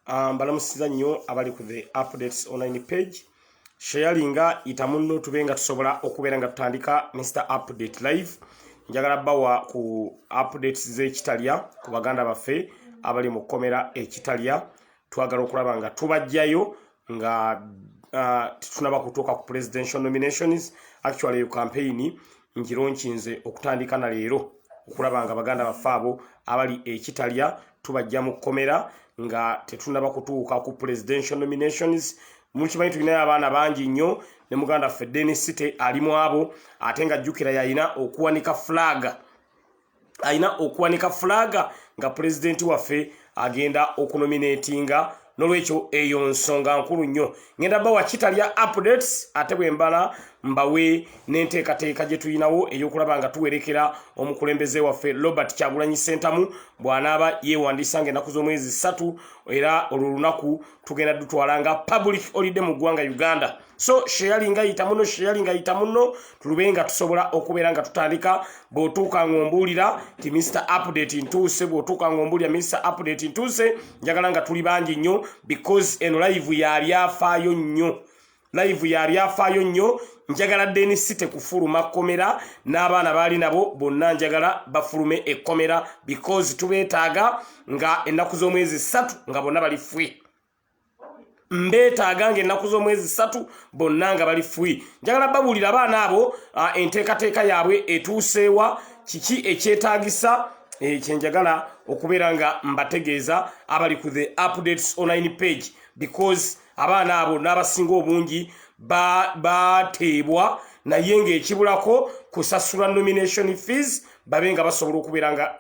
Balamusiza nnyo abali ku the updates online page. Sharinga itamunno tubenga tusobola okubeera nga tutandika Mr Update live. Njagala bawa ku updates z'ekitalya ku baganda baffe abali mu komera ekitalya. Twagala okulaba nga tubajjayo nga tunaba kutuuka ku presidential nominations. Actually yo campaign njironkinze okutandika na leero okulaba nga baganda baffe abo abali ekitalya tubajja mu komera nga tetunaba kutuuka ku presidential nominations. Mukimanyi tulina abaana bangi nnyo ne muganda ffe Dennis City alimu abo ate nga jjukira yalina okuwanika flag. Alina okuwanika flag nga president waffe agenda okunominatinga nolwekyo eyo nsonga nkulu nnyo. Ngenda bawa kitalya updates ate bwe mbala mbawe n'enteekateeka gye tulinawo ey'okulaba nga tuwerekera omukulembeze waffe Robert Kyagulanyi Ssentamu bw'anaaba yeewandiisa ng'ennaku z'omwezi 3 era olwo lunaku tugenda dutwala nga public holiday mu ggwanga Uganda. So sharinga yita muno tulubenga tusobola okubeera nga tutandika bw'otuuka ng'ombuulira ti Mr Update ntuuse bw'otuuka ng'ombuulira Mr Update ntuuse njagala nga tuli bangi nnyo because eno live yali afaayo nnyo njagala Dennis City kufuluma komera n'abaana baali nabo bonna njagala bafulume ekkomera because tubeetaaga nga ennaku z'omwezi 3 nga bonna bali free. Mbetaaga ng'ennaku z'omwezi 3 bonna nga bali free. Njagala babuulira abaana abo enteekateeka yaabwe etuuseewa kiki ekyetaagisa kyenjagala okubeera nga mbategeeza abali ku the updates online page because abaana abo n'abasinga obungi bateebwa naye ng'ekibulako kusasula nomination fees babe nga basobola okubeera nga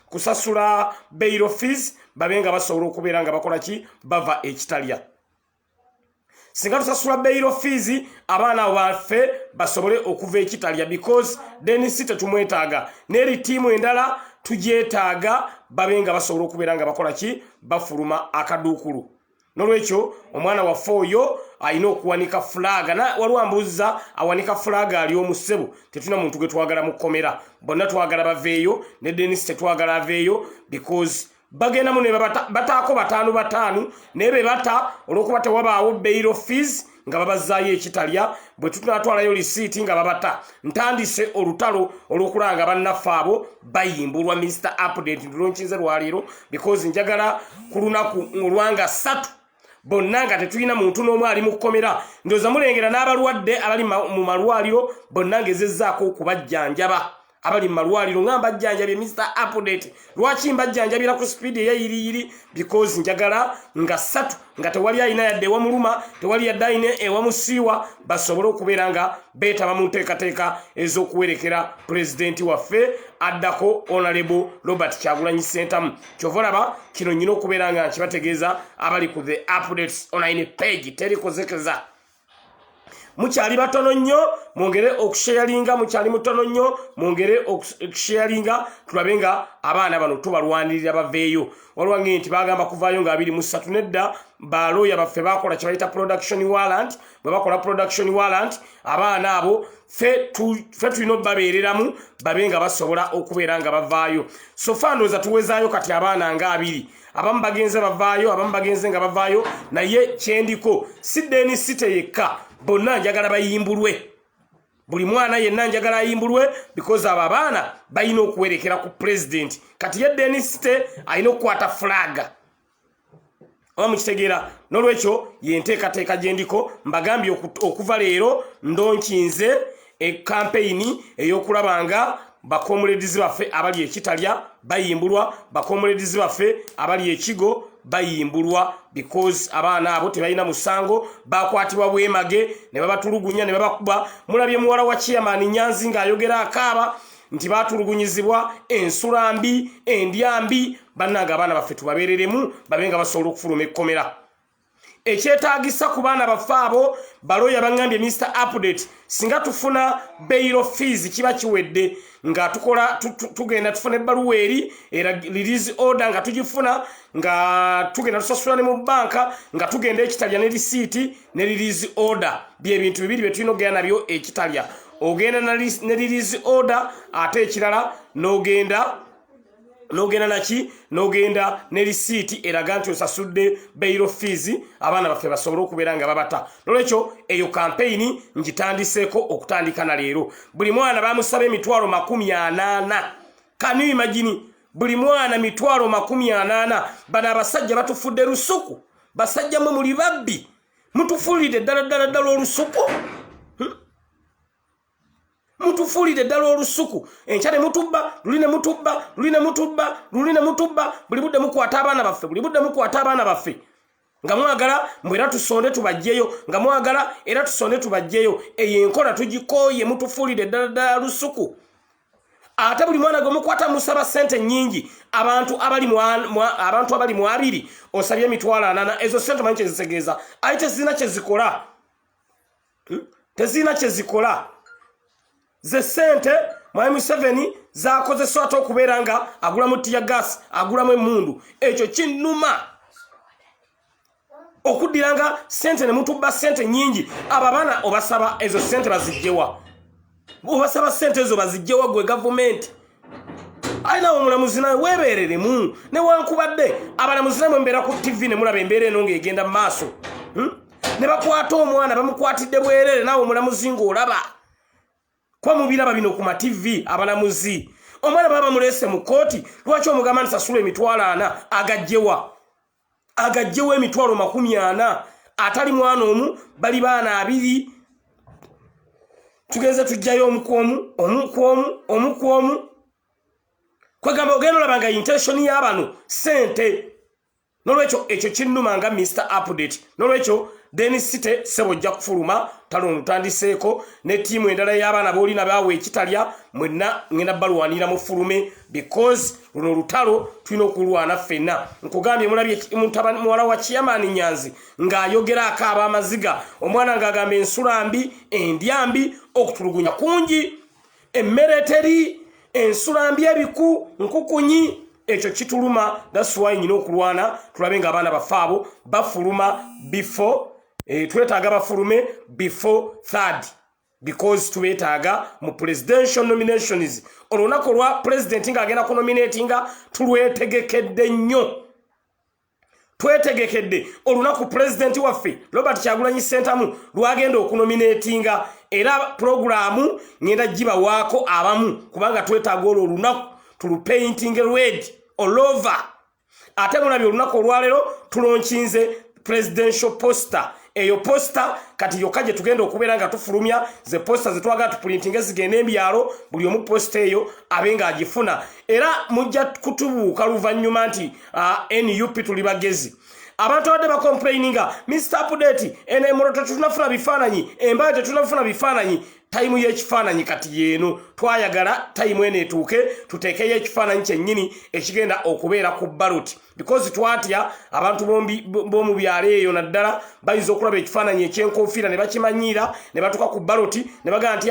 kusasula bail fees babe nga basobola okubeera nga bakola ki bava ekitalya. Singa tusasula bail fees abaana baffe basobole okuva ekitalya because Dennis City tumwetaaga n'eri tiimu endala tugyetaaga babe nga basobola okubeera nga bakola ki bafuluma akaduukulu. Nolwekyo omwana waffe oyo alina okuwanika flag na walwambuza awanika flag ali omusebo tetuna muntu gwe twagala mu komera bonna twagala baveeyo ne Dennis tetwagala aveeyo because bagenda mu ne bataako batano nebe bata olwokuba tewabaawo bail fees nga babazaayo ekitalya bwe tunatwalayo receipt nga babata ntandise olutalo olwokulanga bannaffe abo bayimbulwa Mr Update ndulonkinze lwaleero because njagala ku lunaku olwanga 3 bonna nga tetulina muntu n'omu ali mu kkomera ndowooza mulengera n'abalwadde abali mu malwaliro bonna ngezezzaako okubajjanjaba abali mu malwaliro nga mbajjanjabye Mr Update. Lwaki mbajjanjabira ku speed eyayiriyiri because njagala nga 3 nga tewali ayina yadde ewamuluma tewali yadde ayina ewamusiiwa basobole okubeera nga beetaba mu nteekateeka ez'okuwerekera pulezidenti waffe addako Honorable Robert Kyagulanyi Ssentamu. Kyova olaba kino nnyina okubeera nga nkibategeeza abali ku the updates online page terikozekeza. Mukyali batono nnyo mwongere okusharinga mukyali mutono nnyo mwongere okusharinga tulabe nga abaana bano tubalwanirira baveeyo. Waliwo nti bagamba kuvaayo nga 23 nedda balooya baffe bakola kye bayita production warrant. Bwe bakola production warrant abaana abo fe tulina babeereramu babe nga basobola okubeera nga bavaayo. So far ndowooza tuwezaayo kati abaana nga 2 abamu bagenze bavaayo abamu bagenze nga bavaayo naye kyendiko si Dennis City yekka bonna njagala bayimbulwe. Buli mwana yenna njagala ayimbulwe because abo abaana balina okuwerekera ku president. Kati ye Dennis City alina okukwata flag. Mukitegeera nolwekyo yenteekateeka gye ndiko mbagambye okuva leero ndonkinze campaign ey'okulaba nga bakomuledizi baffe abali ekitalya bayimbulwa bakomuledizi baffe abali ekigo bayimbulwa because abaana abo tebalina musango bakwatibwa bwemage ne babatulugunya ne babakuba. Mulabye muwala wa chairman Nyanzi ng'ayogera akaaba nti batulugunyizibwa ensulambi endyambi bannanga abaana baffe tubabeereremu babenga basobola okufuluma ekkomera. Ekyetaagisa ku baana baffe abo balooya bangambye Mr Update singa tufuna bail fees kiba kiwedde nga tukola tugenda tufuna ebbaluwa eri era release order nga tugifuna nga tugenda tusasula ne mu banka nga tugenda ekitalya ne receipt ne release order bye bintu bibiri bye tulina okugenda nabyo ekitalya. Ogenda ne release order ate ekirala n'ogenda nogenda naki nogenda ne receipt eraga nti osasudde bail fees abaana baffe basobole okubeera nga babata nolwekyo eyo campaign ngitandiseeko okutandika na leero buli mwana bamusaba emitwalo 80 can you imagine buli mwana mitwalo 80 bana abasajja batufudde lusuku basajja mwe muli babbi mutufulide ddala olusuku mutufulide ddala olusuku enkyale mutubba luline mutubba buli budde mukwata abaana baffe nga mwagala mbwera tusonde tubajjeyo nga mwagala era tusonde tubajjeyo eyo enkola tugikooye mutufulide ddala lusuku ate buli mwana gwe mukwata musaba sente nyingi abantu abali mu 2 osabye emitwalo 8 ezo sente manyi kyezitegeeza ayi tezina kyezikola ze sente mwami 7 zakozeswa ate okubeera nga agulamu tiya gas agulamu emmundu ekyo kinnuma okuddiranga sente ne mutubba sente nyingi abaana obasaba ezo sente bazijjewa obasaba sente ezo bazijjewa gwe gavumenti ayina omulamuzi nawe weebereremu newankubadde abalamuzi namwe mbeera ku TV ne mulaba embeera eno ng'egenda mu maaso ne bakwata omwana bamukwatidde bwerere nawe omulamuzi ng'olaba kwa mubiraba bino ku ma TV abalamuzi omwana baba mulese mu kooti lwaki omugamba nsasula emitwalo 4 agajjewa emitwalo 40 atali mwana omu bali baana 2 tugenze tujjayo omukwomu kwegamba ogenda olabanga intention y'abano sente nolwekyo ekyo kinnuma nga Mr. Update nolwekyo Denisite sebo ojja kufuluma talo mutandiseeko ne tiimu endala y'abaana boolina baawe ekitalya mwenna ngenda balwanira mu fulume because luno lutalo tulina okulwana ffenna nkugambye mulabye muwala wa Chairman Nyanzi ng'ayogera akaaba amaziga omwana ng'agamba ensula mbi endyambi okutulugunya kungi emmere teri ensula mbi ebiku nkukunyi ekyo kituluma that's why nyina okulwana tulabe nga abaana bafaabo bafuluma before twetaaga bafulume before 3rd because twetaaga mu presidential nominations olunaku lwa president ng'agenda ku nominatinga tulwetegekedde nnyo twetegekedde olunaku president waffe Robert Kyagulanyi Ssentamu lwagenda okunominatinga era programu ngenda gibawaako abamu kubanga twetaaga olwo olunaku tulupainting red all over ate mulabye olunaku olwaleero tulonchinze presidential poster eyo poster kati yokaje tugenda okubeera nga tufulumya ze poster zetwaga tuprintinge zigenda embyalo buli omu poster eyo abenga agifuna era mujja kutubuuka luvannyuma nti NUP tuli bagezi abantu abadde bakomplaininga Mr. Update ene moroto tunafuna bifaananyi embaye tetunafuna bifaananyi time y'ekifaananyi kati yeeno twayagala time ene etuuke tuteekeyo ekifaananyi kyennyini ekigenda okubeera ku ballot because twatya abantu b'omu byalo eyo naddala bayinza okulaba ekifaananyi ekyenkofiira ne bakimanyiira ne batuuka ku ballot ne bagamba nti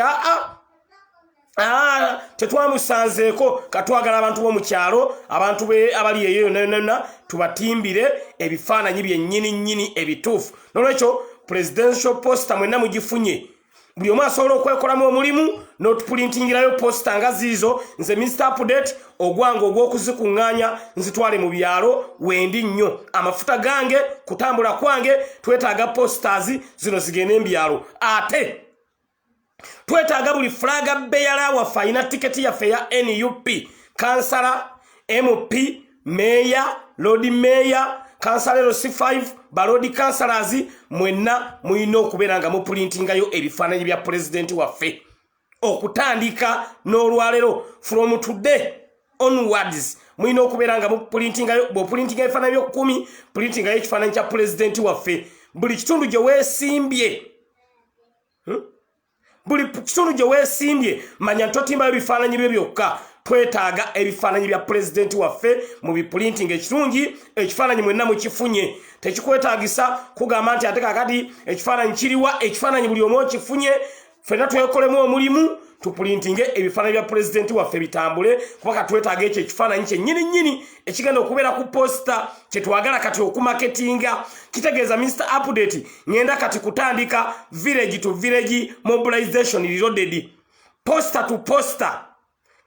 tetwamusanzeeko katwagala abantu b'omu kyalo abantu abali eyo yonna tubatimbire ebifaananyi byennyini ebituufu nolwekyo presidential poster mwenna mugifunye buli omu asobola okwekolamu omulimu n'otuprintingirayo poster nga ziizo nze Mr. Update ogwange ogw'okuzikuŋŋaanya nzitwale mu byalo wendi nnyo amafuta gange kutambula kwange twetaaga posters zino zigenda embyalo ate twetaaga buli flaga beyala waffe alina tiketi yaffe ya NUP kansala MP meya lodi meya kansalero C5 balodi councillors mwenna muyina okubeera nga muprintingayo ebifaananyi bya president waffe okutandika n'olwaleero from today onwards muyina okubeera nga muprintingayo bw'oprintinga ebifaananyi byo10 printingayo ekifaananyi kya president waffe buli kitundu gye weesimbye manya ntotimbayo bifaananyi byo byokka twetaaga ebifaananyi bya president waffe mu biprinting ekirungi ekifaananyi mwenna mukifunye tekikwetaagisa kugamba nti ate kakati ekifaananyi kiriwa ekifaananyi buli omu kifunye ffenna twekolemu omulimu tuprintinge ebifaananyi bya president waffe bitambule kubanga twetaaga ekyo ekifaananyi kyennyini ekigenda okubeera ku posta kyetwagala kati okumaketinga kitegeeza Mr. Update ngenda kati kutandika village to village mobilization reloaded poster to poster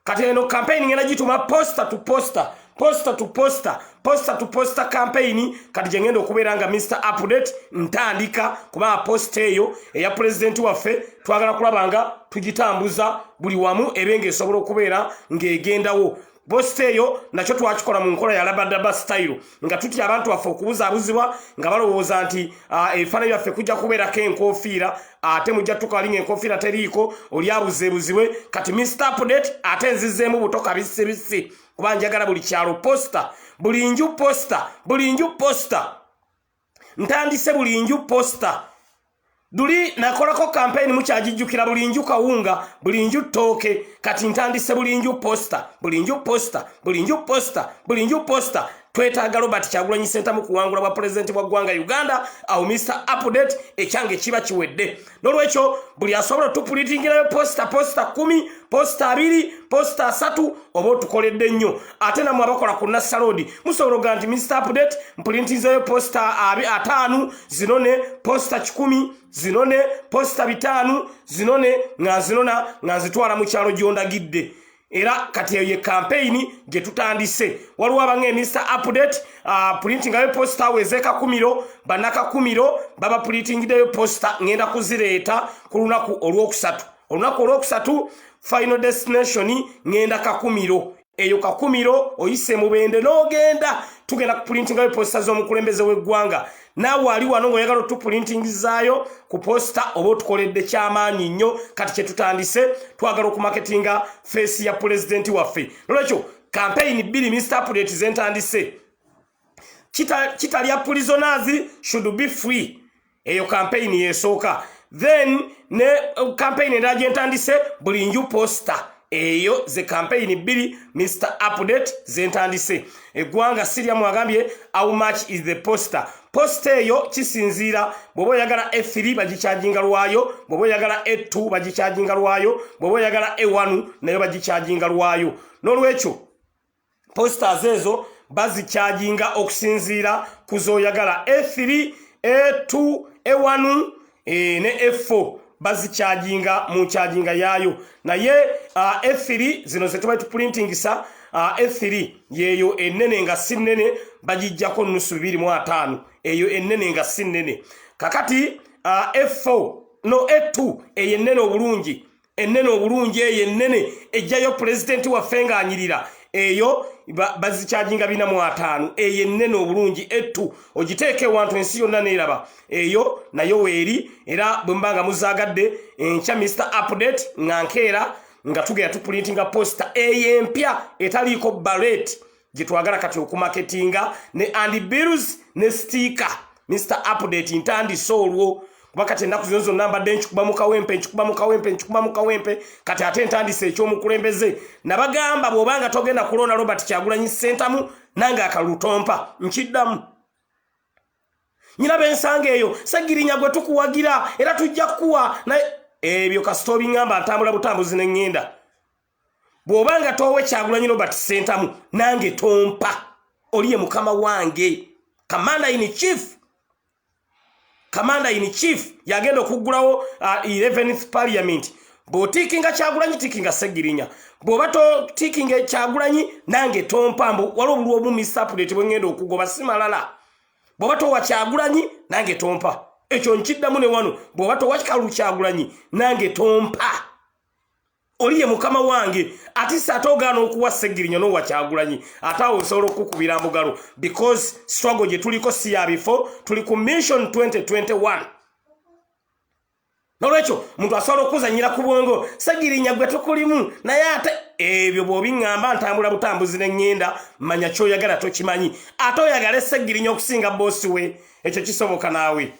kati eno campaign ngenda gituma poster to poster poster to poster campaign kati jengendo okubeera nga Mr. Update ntandika kuba poster eyo eya president waffe twagala kulabanga tugitambuza buli wamu ebenge esobola okubeera ng'egendawo. Poster eyo nakyo twakikola mu nkola ya labadaba style nga tuti abantu baffe okubuzaabuzibwa nga balowooza nti ebifaananyi byaffe kujja kubeerako enkofiira ate mujja tukalinga enkofiira teriiko oli abuzeebuzibwe. Kati Mr. Update ate nzizeemu butoka bisibisi kuba njagala buli kyalo poster buli nju poster ntandise buli nju poster. Duli nakolako campaign mukyagijjukira buli nju kawunga buli nju tooke kati ntandise buli nju poster. Twetaaga Robert Kyagulanyi Ssentamu kuwangula bwa president bwa ggwanga Uganda awo Mr. Update ekyange kiba kiwedde. Nolwekyo buli asobola tupulitingirayo poster 10 poster 2 poster 3 oba otukoledde nnyo. Ate namwe abakola ku Nassaload musobola okuga nti Mr. Update mpulintizayo poster 5 zinone poster 10 zinone poster 5 zinone nga zitwala mu kyalo gyondagidde. Era kati ye campaign gye tutandise waliwo abange Mr. Update printing ayo poster wezeka kumiro banaka kumiro baba printing de poster ngenda kuzireeta ku lunaku olwokusatu final destination ngenda kakumiro eyo kakumiro oyise mubende n'ogenda tugenda ku printing ayo poster z'omukulembeze w'eggwanga nawe wali wano ng'oyagala tu printing zaayo ku poster oba otukoledde kyamaanyi nnyo kati kye tutandise twagala okumarketinga face ya president waffe. Nolwekyo campaign 2 Mr. Update zentandise kitalya prisoners should be free eyo campaign yesooka. Then ne campaign endala gyentandise buli nju poster eyo ze campaign 2 Mr. Update zentandise. Eggwanga Sirya mwagambye how much is the poster. Poster eyo kisinziira bw'oba oyagala A3 bagikyajinga lwayo, bw'oba oyagala A2 bagikyajinga lwayo, bw'oba oyagala A1 nayo bagikyajinga lwayo. N'olwekyo posters ezo bazikyajinga okusinziira ku z'oyagala A3, A2, A1 ne A4 bazikyajinga mu kyajinga yayo. Naye A3 zino ze tuba tuprintingisa A3 yeyo ennene nga si nnene bagijjako nusu 25 eyo ennene nga si nnene. Kakati A4 no A2 eyo ennene obulungi eyo ennene ejjayo president waffe ng'anyirira eyo bazikyajinga 45 eyo ennene obulungi A2 ogiteeke wantu ensi yonna neeraba eyo nayo weeri. Era bwe mbanga muzaagadde enkya Mr. Update nga nkeera nga tugenda tuprintinga poster eyempya etaliiko ballet gye twagala kati okumarketinga ne handbills ne sticker. Mr. Update ntandise olwo kuba kati ennaku zino zonna mbadde nkikuba mu kawempe kati ate ntandise ekyomukulembeze. Nabagamba bw'obanga togenda kulonda Robert Kyagulanyi Ssentamu nange akalutompa nkiddamu. Nyina bensanga eyo Ssegirinya gwe tukuwagira era tujja kukuwa ebyo kasita obiŋŋamba ntambula butambuzi ne ŋŋenda. Bw'obanga toowe Kyagulanyi Robert Ssentamu nange tompa oli ye mukama wange. Commander in chief yagenda okuggulawo 11th parliament. Bw'otiikinga Kyagulanyi tiikinga Ssegirinya. Bw'oba totiikinga Kyagulanyi nange tompa mbu waliwo obulwa obumu Mr. Update bwe ŋŋenda okugoba si malala. Bw'oba towa Kyagulanyi nange tompa. Ekyo nkiddamu ne wano bw'oba towa Kyagulanyi nange tompa. Oli ye mukama wange ati satogaana okuwa Ssegirinya n'owa Kyagulanyi ate awo nsobola okukubira mugalo because struggle gye tuliko si ya bifo tuli ku mission 2021. Nolwekyo muntu asobola okuzanyira ku bwongo Ssegirinya gwe tukulimu naye ate ebyo bw'obiŋŋamba ntambula butambuzi ne ŋŋenda manya ky'oyagala tokimanyi ate oyagala Ssegirinya okusinga boosi we ekyo kisoboka naawe.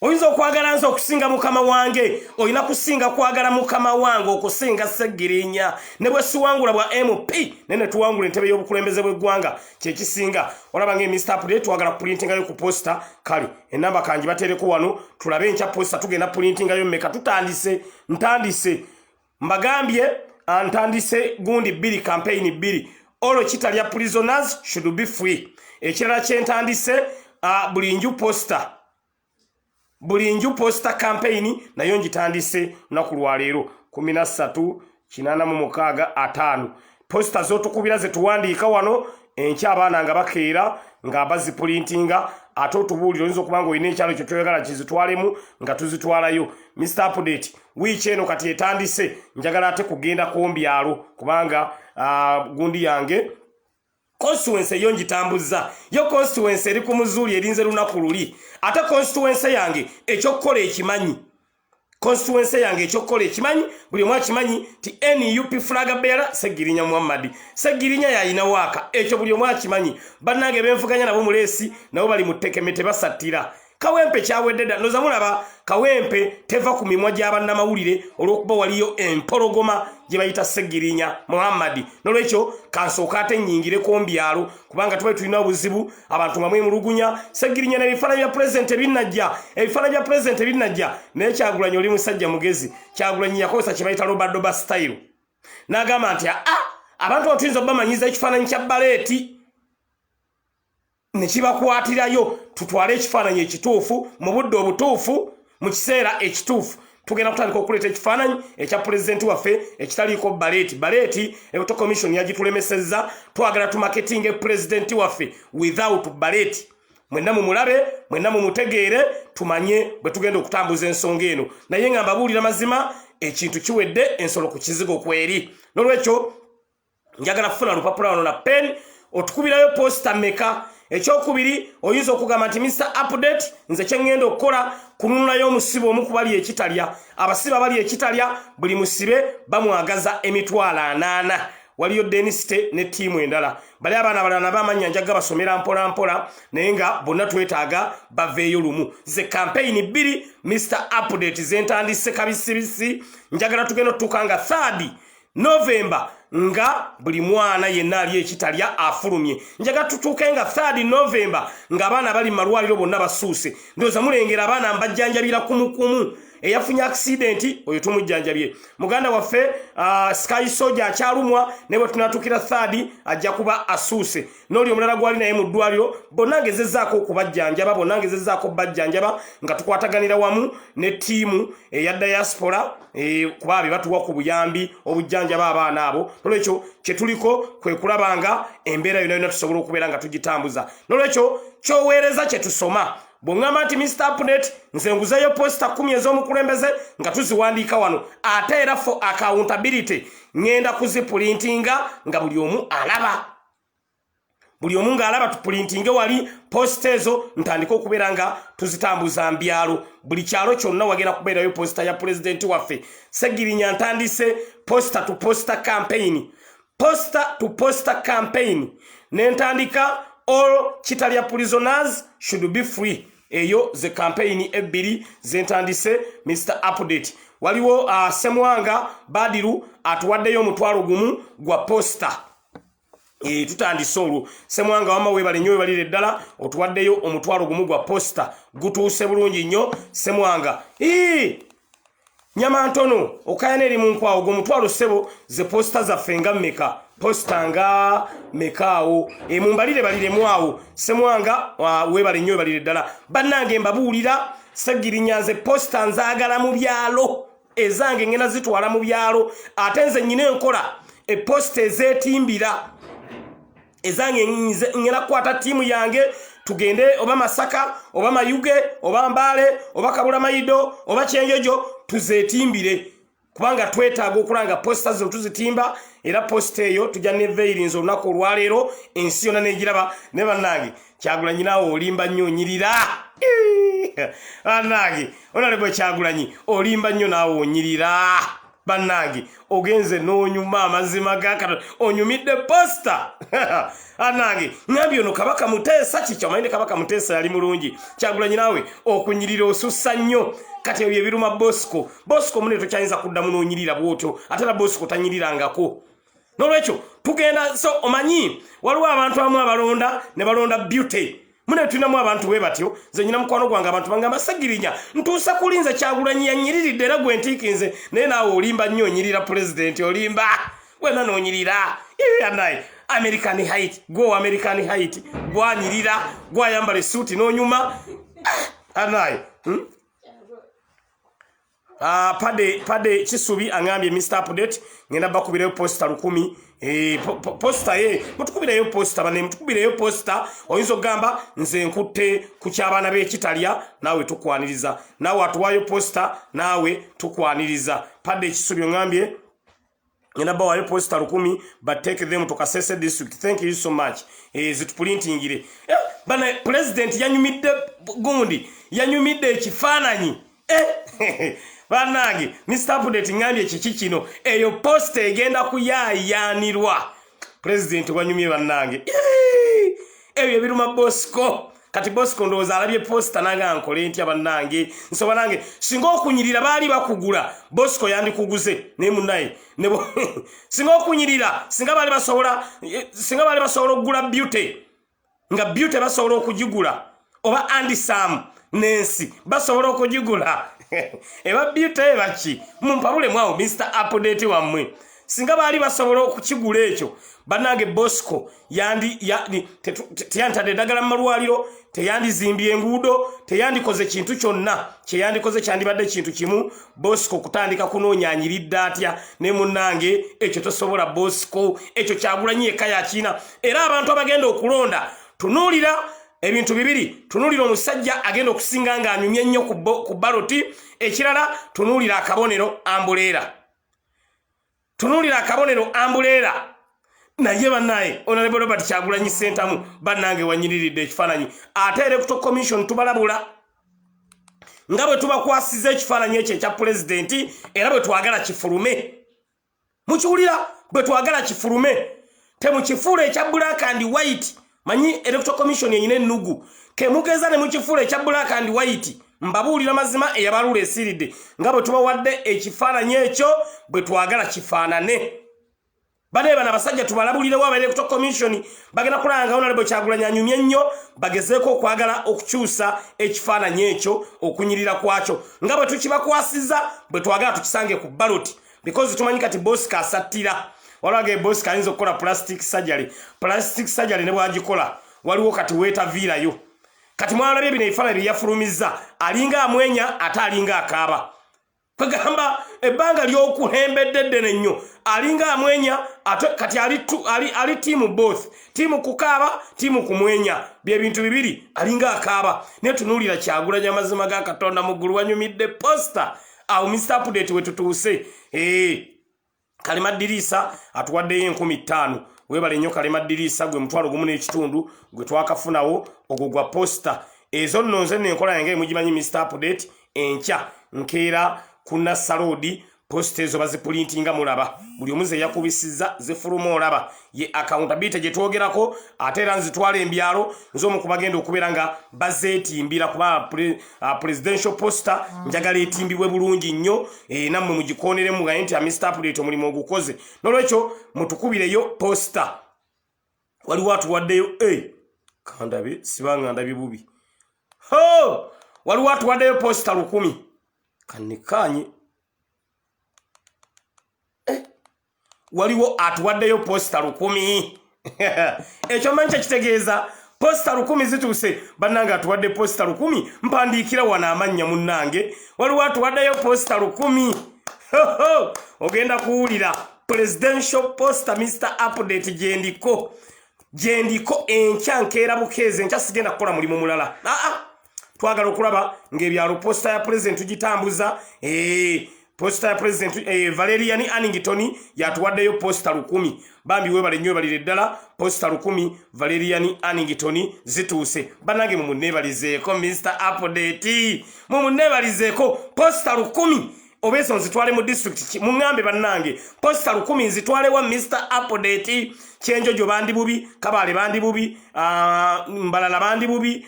Oyinza okwagala nze okusinga mukama wange olina kusinga kwagala mukama wange okusinga Ssegirinya. Ne bwe siwangula bwa MP nene tuwangula entebe y'obukulembeze bw'eggwanga kyekisinga. Olaba nge Mr. Update twagala kuprintingayo ku poster kale enamba kanji batereko wano tulabe enkya poster tugenda printingayo mmeka ntandise mbagambye ntandise gundi 2 campaign 2 olwo kitalya prisoners should be free. Ekirala kyentandise buli nju poster campaign nayo ngitandise lunaku lwa leero 13/8/5 poster zotukubira ze tuwandiika wano enkya abaana nga bakeera nga baziprintinga ate otubuuliro oyinza okuba nga olina ekyalo kyo kyoyagala kizitwalemu nga tuzitwalayo. Mr. Update wiiki eno kati etandise njagala ate kugenda kombyalo kubanga gundi yange constituency eyo ngitambuza yo constituency eri ku muzuuli erinze lunaku luli ate constituency yange ekyokukola ekimanyi constituency yange ekyokukola ekimanyi buli omu akimanyi ti NUP flag bearer Segirinya Muhammad Segirinya yayina waaka ekyo buli omu akimanyi bannange benvuganya nabo muleesi nabo bali mu ttekemete basattira Kawempe kyawedde dda noza mulaba Kawempe teva ku mimwa gy'abannamawulire olw'okuba waliyo empologoma gye bayita Segirinya Muhammad nolwekyo kansooka ate nnyingire kombyalo kubanga tuba tulina obuzibu abantu nga mwemulugunya Segirinya n'ebifaananyi bya pulezidenti ebinajja naye Kyagulanyi oli musajja mugezi Kyagulanyi yakozesa kye bayita Robadoba style n'agamba nti abantu batuyinza obamanyiza ekifaananyi kya baleeti nekibakwatirayo tutwale ekifaananyi ekituufu mu budde obutuufu mu kiseera ekituufu tugenda kutandika okuleeta ekifaananyi ekya pulezidenti waffe ekitaliiko baleeti ebuto commission yagitulemesezza twagala tumaketinge pulezidenti waffe without baleeti mwenna mumulabe mwenna mumutegeere tumanye bwe tugenda okutambuza ensonga eno naye nga mbabuulira mazima ekintu kiwedde ensolo ku kizigo kweri nolwekyo njagala kufuna lupapula wano na pen otukubirayo posta meka ekyokubiri oyinza okugamba nti Mr. Update nze kyengenda okukola kununulayo omusibe omu kubali ekitalya abasiba bali ekitalya buli musibe bamwagaza emitwalo 8 waliyo Deniste ne tiimu endala bali abaana balana bamanya njaga basomera mpola naye nga bonna twetaaga baveeyo lumu ze campaign 2 Mr. Update zentandise kabisibisi njagala tugenda tutuuka nga 3 November nga buli mwana yenna ali ekitalya afulumye njaga tutuuke nga 3 November nga abaana bali malwaliro bonna basuuse ndoza mulengera abaana mbajjanjabira kumukumu eyafunye accident oyo tumujjanjabye muganda waffe Sky Soldier akyalumwa ne bwe tunatukira 3 ajja kuba asuuse n'oli omulala gwali naye mu ddwaliro bonna ngezezzaako okubajjanjaba bonna ngezezzaako bajjanjaba nga tukwataganira wamu ne tiimu eya diaspora kuba batuwa ku buyambi obujjanjaba abaana abo nolwekyo kye tuliko kwe kulabanga embeera yonna tusobola okubeera nga tugitambuza nolwekyo kyoweereza kye tusoma bw'ŋŋamba nti Mr. Update nze nguzeeyo posta 10 ez'omukulembeze nga tuziwandiika wano ate era for accountability ŋŋenda kuziprintinga nga buli omu ng'alaba tuprintinge wali posta ezo ntandika okubeera nga tuzitambuza mbyalo buli kyalo kyonna wagenda kubeerayo posta ya pulezidenti waffe Segirinya ntandise posta to posta campaign nentandika all Kitalya prisoners should be free eyo ze campaign 2 zentandise Mr. Update waliwo Semwanga Badiru atuwaddeyo omutwalo gumu gwa posta tutandise olwo Semwanga wama webale nnyo webalire ddala otuwaddeyo omutwalo gumu gwa posta gutuuse bulungi nnyo Semwanga nyama ntono okayana eri mu nkwawo gwo mutwalo ssebo ze posta zaffe nga mmeka posta nga mekaawo mumbalire baliremu awo Semwanga webale nnyo webalire ddala bannange mbabuulira Segirinya nze posta nzaagala mu byalo ezange ngenda zitwala mu byalo ate nze nnyina enkola posta ezeetimbira ezange ngenda kukwata tiimu yange tugende oba Masaka oba Mayuge oba Mbale oba Kabulamayido oba Kyenjojo tuzeetimbire kubanga twetaaga okulanga posta zino tuzitimba era posta eyo tujja ne veirinze olunaku olwaleero ensi yonna negiraba ne bannange Kyagulanyi naawe olimba nnyo onyirira bannange Honorable Kyagulanyi olimba nnyo naawe onyirira bannange ogenze n'onyuma amazima gakano onyumidde posta bannange ngambye ono Kabaka Muteesa kikyamanyire Kabaka Muteesa yali mulungi Kyagulanyi naawe okunyirira osussa nnyo kati ebyo biruma Bosco mune tokyayinza kuddamu n'onyirira bwotyo ate na Bosco tanyirirangako nolwekyo tugenda so omanyi waliwo abantu abamu abalonda ne balonda beauty mune tulinamu abantu bwe batyo nze nyina mukwano gwange abantu bangamba Segirinya ntuusa kulinza Kyagulanyi yanyiriridde era gwe ntiikinze naye naawe olimba nnyo onyirira pulezidenti olimba wena n'onyirira anayi American Height go American Height gwanyirira gwayambala esuuti n'onyuma anayi Pade Kisubi angambye Mr. Update ngenda bakubirayo posta 10 posta mutukubireyo posta bane mutukubireyo posta oyinzo gamba nze nkutte ku kyabana be Kitalya nawe tukwaniriza nawe atuwayo posta nawe tukwaniriza Pade Kisubi ngambye ngenda bawayo posta 10 but take them to Kasese district. Thank you so much. Zitu printingire bana president yanyumidde gundi yanyumidde ekifaananyi Banange Mr. Update ngambye kiki kino eyo posta egenda kuyayanirwa president wanyumye banange eyo biruma Bosco kati Bosco ndoza alabye posta nanga nkole ntya banange nsoba nange singa okunyirira bali bakugula Bosco yandi kuguze ne munaye nebo singa okunyirira singa bali basobola okugula beauty nga beauty basobola okugigula oba Andy Sam Nancy basobola okugigula eba beauty bachi mumpabule mwawo Mr. Update wamwe singa bali basobola okukigula ekyo banange Bosco teyantade dagala malwaliro teyandi zimbye enguudo teyandi koze kintu kyonna kyeyandi koze kyandibadde kintu kimu Bosco kutandika kunoonyanyiridde atya ne munnange ekyo tosobola Bosco ekyo Kyagulanyi eka yakina era abantu abagenda okulonda tunuulira ebintu bibiri tunuulira omusajja agenda okusinga nga anyumye nnyo ku baloti ekirala tunuulira akabonero ambuleera naye bannaye Honorable Robert Kyagulanyi Ssentamu bannange wanyiriridde ekifaananyi ate Electoral Commission tubalabula nga bwe tubakwasiza ekifaananyi ekyo ekya pulezidenti era bwe twagala kifulume mukiwulira bwe twagala kifulume temukifuula ekya black and white manyi Electoral Commission yenyine ennugu kemugeza ne mukifuula ekya black and white mbabuulira mazima eyabalula esiridde nga bwe tubawadde ekifaananyi ekyo bwe twagala kifaanane bane bana basajja tubalabulirewo aba Electoral Commission bagenda kulanga Honorable Kyagulanyi anyumye nnyo bagezeeko okwagala okukyusa ekifaananyi ekyo okunyirira kwakyo nga bwe tukibakwasiza bwe twagala tukisange ku ballot because tumanyi kati Bosco asattira walage Bosco ayinza okukola plastic surgery ne bwagikola waliwo kati weetaviirayo kati mwalabye bino ebifaananyi byeyafulumiza alinga amwenya ate alinga akaaba kwegamba ebbanga ly'okuhembedde ddene nnyo alinga amwenya ate kati ali tiimu both tiimu kukaaba tiimu kumwenya bye bintu bibiri alinga akaaba naye tunuulira Kyagulanyi amazima ga Katonda mu ggulu wanyumidde posta awo Mr. Update we tutuuse Kalema Dirisa atuwaddeyo 15,000 webale nnyo Kalema Dirisa gwe mutwalo gumu n'ekitundu gwe twakafunawo ogwo gwa posta ezo nno nze nenkola yange mugimanyi Mr. Update enkya nkeera kuna salodi posta ezo baziprintinga mulaba buli omuze yakubisiza zifuluma olaba ye accountability gye twogerako ate era nzitwala embyalo nzomu kubagenda okubeera nga bazeetimbira kuba presidential poster njagala etimbibwe bulungi nnyo nammwe mugikoneremu nga nti Mr. Update omulimu ogukoze nolwekyo mutukubireyo poster waliwo atuwaddeyo kandabe sibanga ndabye bubi waliwo atuwaddeyo poster 10 kanikanye waliwo atuwaddeyo posta 10 ekyo manyi kitegeeza posta 10 zituuse bannange atuwadde posta 10 mpandiikira wana amannya munnange waliwo atuwaddeyo posta 10 ogenda kuwulira presidential poster Mr. Update gyendiko enkya nkeera bukeeze enkya sigenda kukola mulimu mulala twagala okulaba ng'ebyalo posta ya president tugitambuza posta ya president Valerian Annington yatuwaddeyo posta 10 bambi webale nnyo balire ddala posta 10 Valerian Annington zituuse bannange mumunneebalizeeko Mr. Update mumunneebalizeeko posta 10 obeso nzitwale mu district mungambe bannange posta 10 nzitwale wa Mr. Update Kyenjojo bandi bubi Kabale bandi bubi Mbalala bandi bubi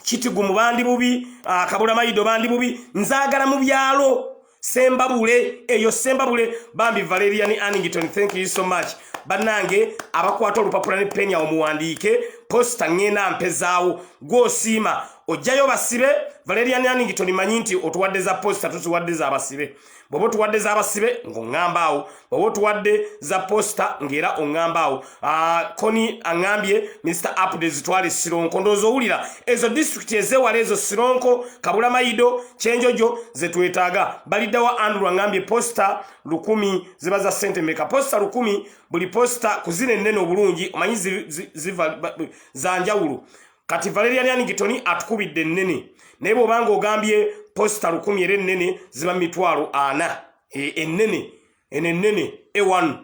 Kitigumu bandi bubi Kabula Mayido bandi bubi nzagala mu byalo Sembabule eyo Sembabule bambi Valerian Annington thank you so much bannange abakwata olupapula ne peni awo muwandiike posta ngenda mpezaawo gwosiima ojjayo basibe Valerian Yanington manyi nti otuwadde za posta tuziwadde za basibe bw'oba otuwadde za basibe ng'oŋŋamba awo bw'oba otuwadde za posta ng'era oŋŋamba awo Koni aŋŋambye Mr. Update zitwale Sironko ndowooza owulira ezo district ezeewala ezo Sironko Kabula Mayido Kyenjojo ze twetaaga baliddawa Andrew aŋŋambye posta 100 ziba za ssente mmeka posta 100 buli posta kuzina ennene obulungi omanyi ziva za njawulo kati Valerian Yanington atukubidde ennene naye bw'obanga ogambye posta 100 era ennene ziba 40 ennene ennene E1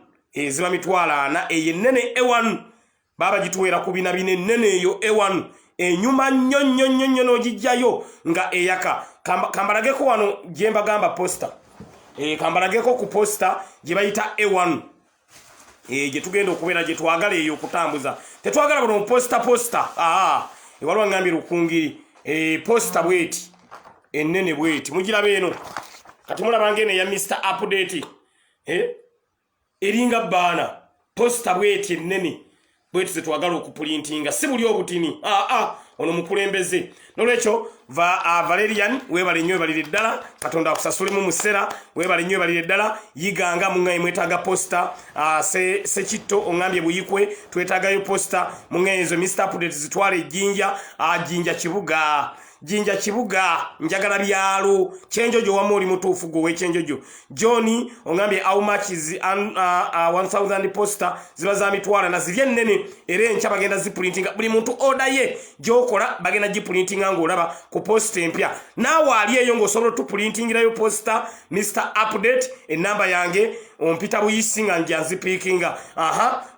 ziba 40 eyo ennene E1 baba gituweera ku bina bine ennene eyo E1 enyuma nnyo n'ogijjayo nga eyaka kambalageko wano gye mbagamba posta kambalageko ku posta gye bayita E1 gye tugenda okubeera gye twagala eyo okutambuza tetwagala buno posta waliwo ngambye lukungiri posta bweti ennene bweti mugiraba eno kati mulaba ngene ya Mr. Update eringa baana posta bweti ennene bweti zetwagala okuprintinga si buli obutini ono mukulembeze nolwekyo Valerian webale nnyo ebalire ddala Katonda akusasulemu musera webale nnyo ebalire ddala yiganga mungaye mwetaaga posta sekitto oŋŋambye buyikwe twetaagayo posta mungayezo Mr. Update zitwale ejjinja jinja kibuga njagala byalo Kyenjojo wamwe oli mutuufu gwe w'Ekyenjojo John ongambye how much is 1000 poster ziba za mitwala na zirye nnene era enkya bagenda ziprintinga buli muntu order ye gyokola bagenda giprintinga ng'olaba ku poster empya naawe ali eyo ng'osobola tuprintingirayo poster Mr. Update enamba yange ompita buyisi nga nja nzipikinga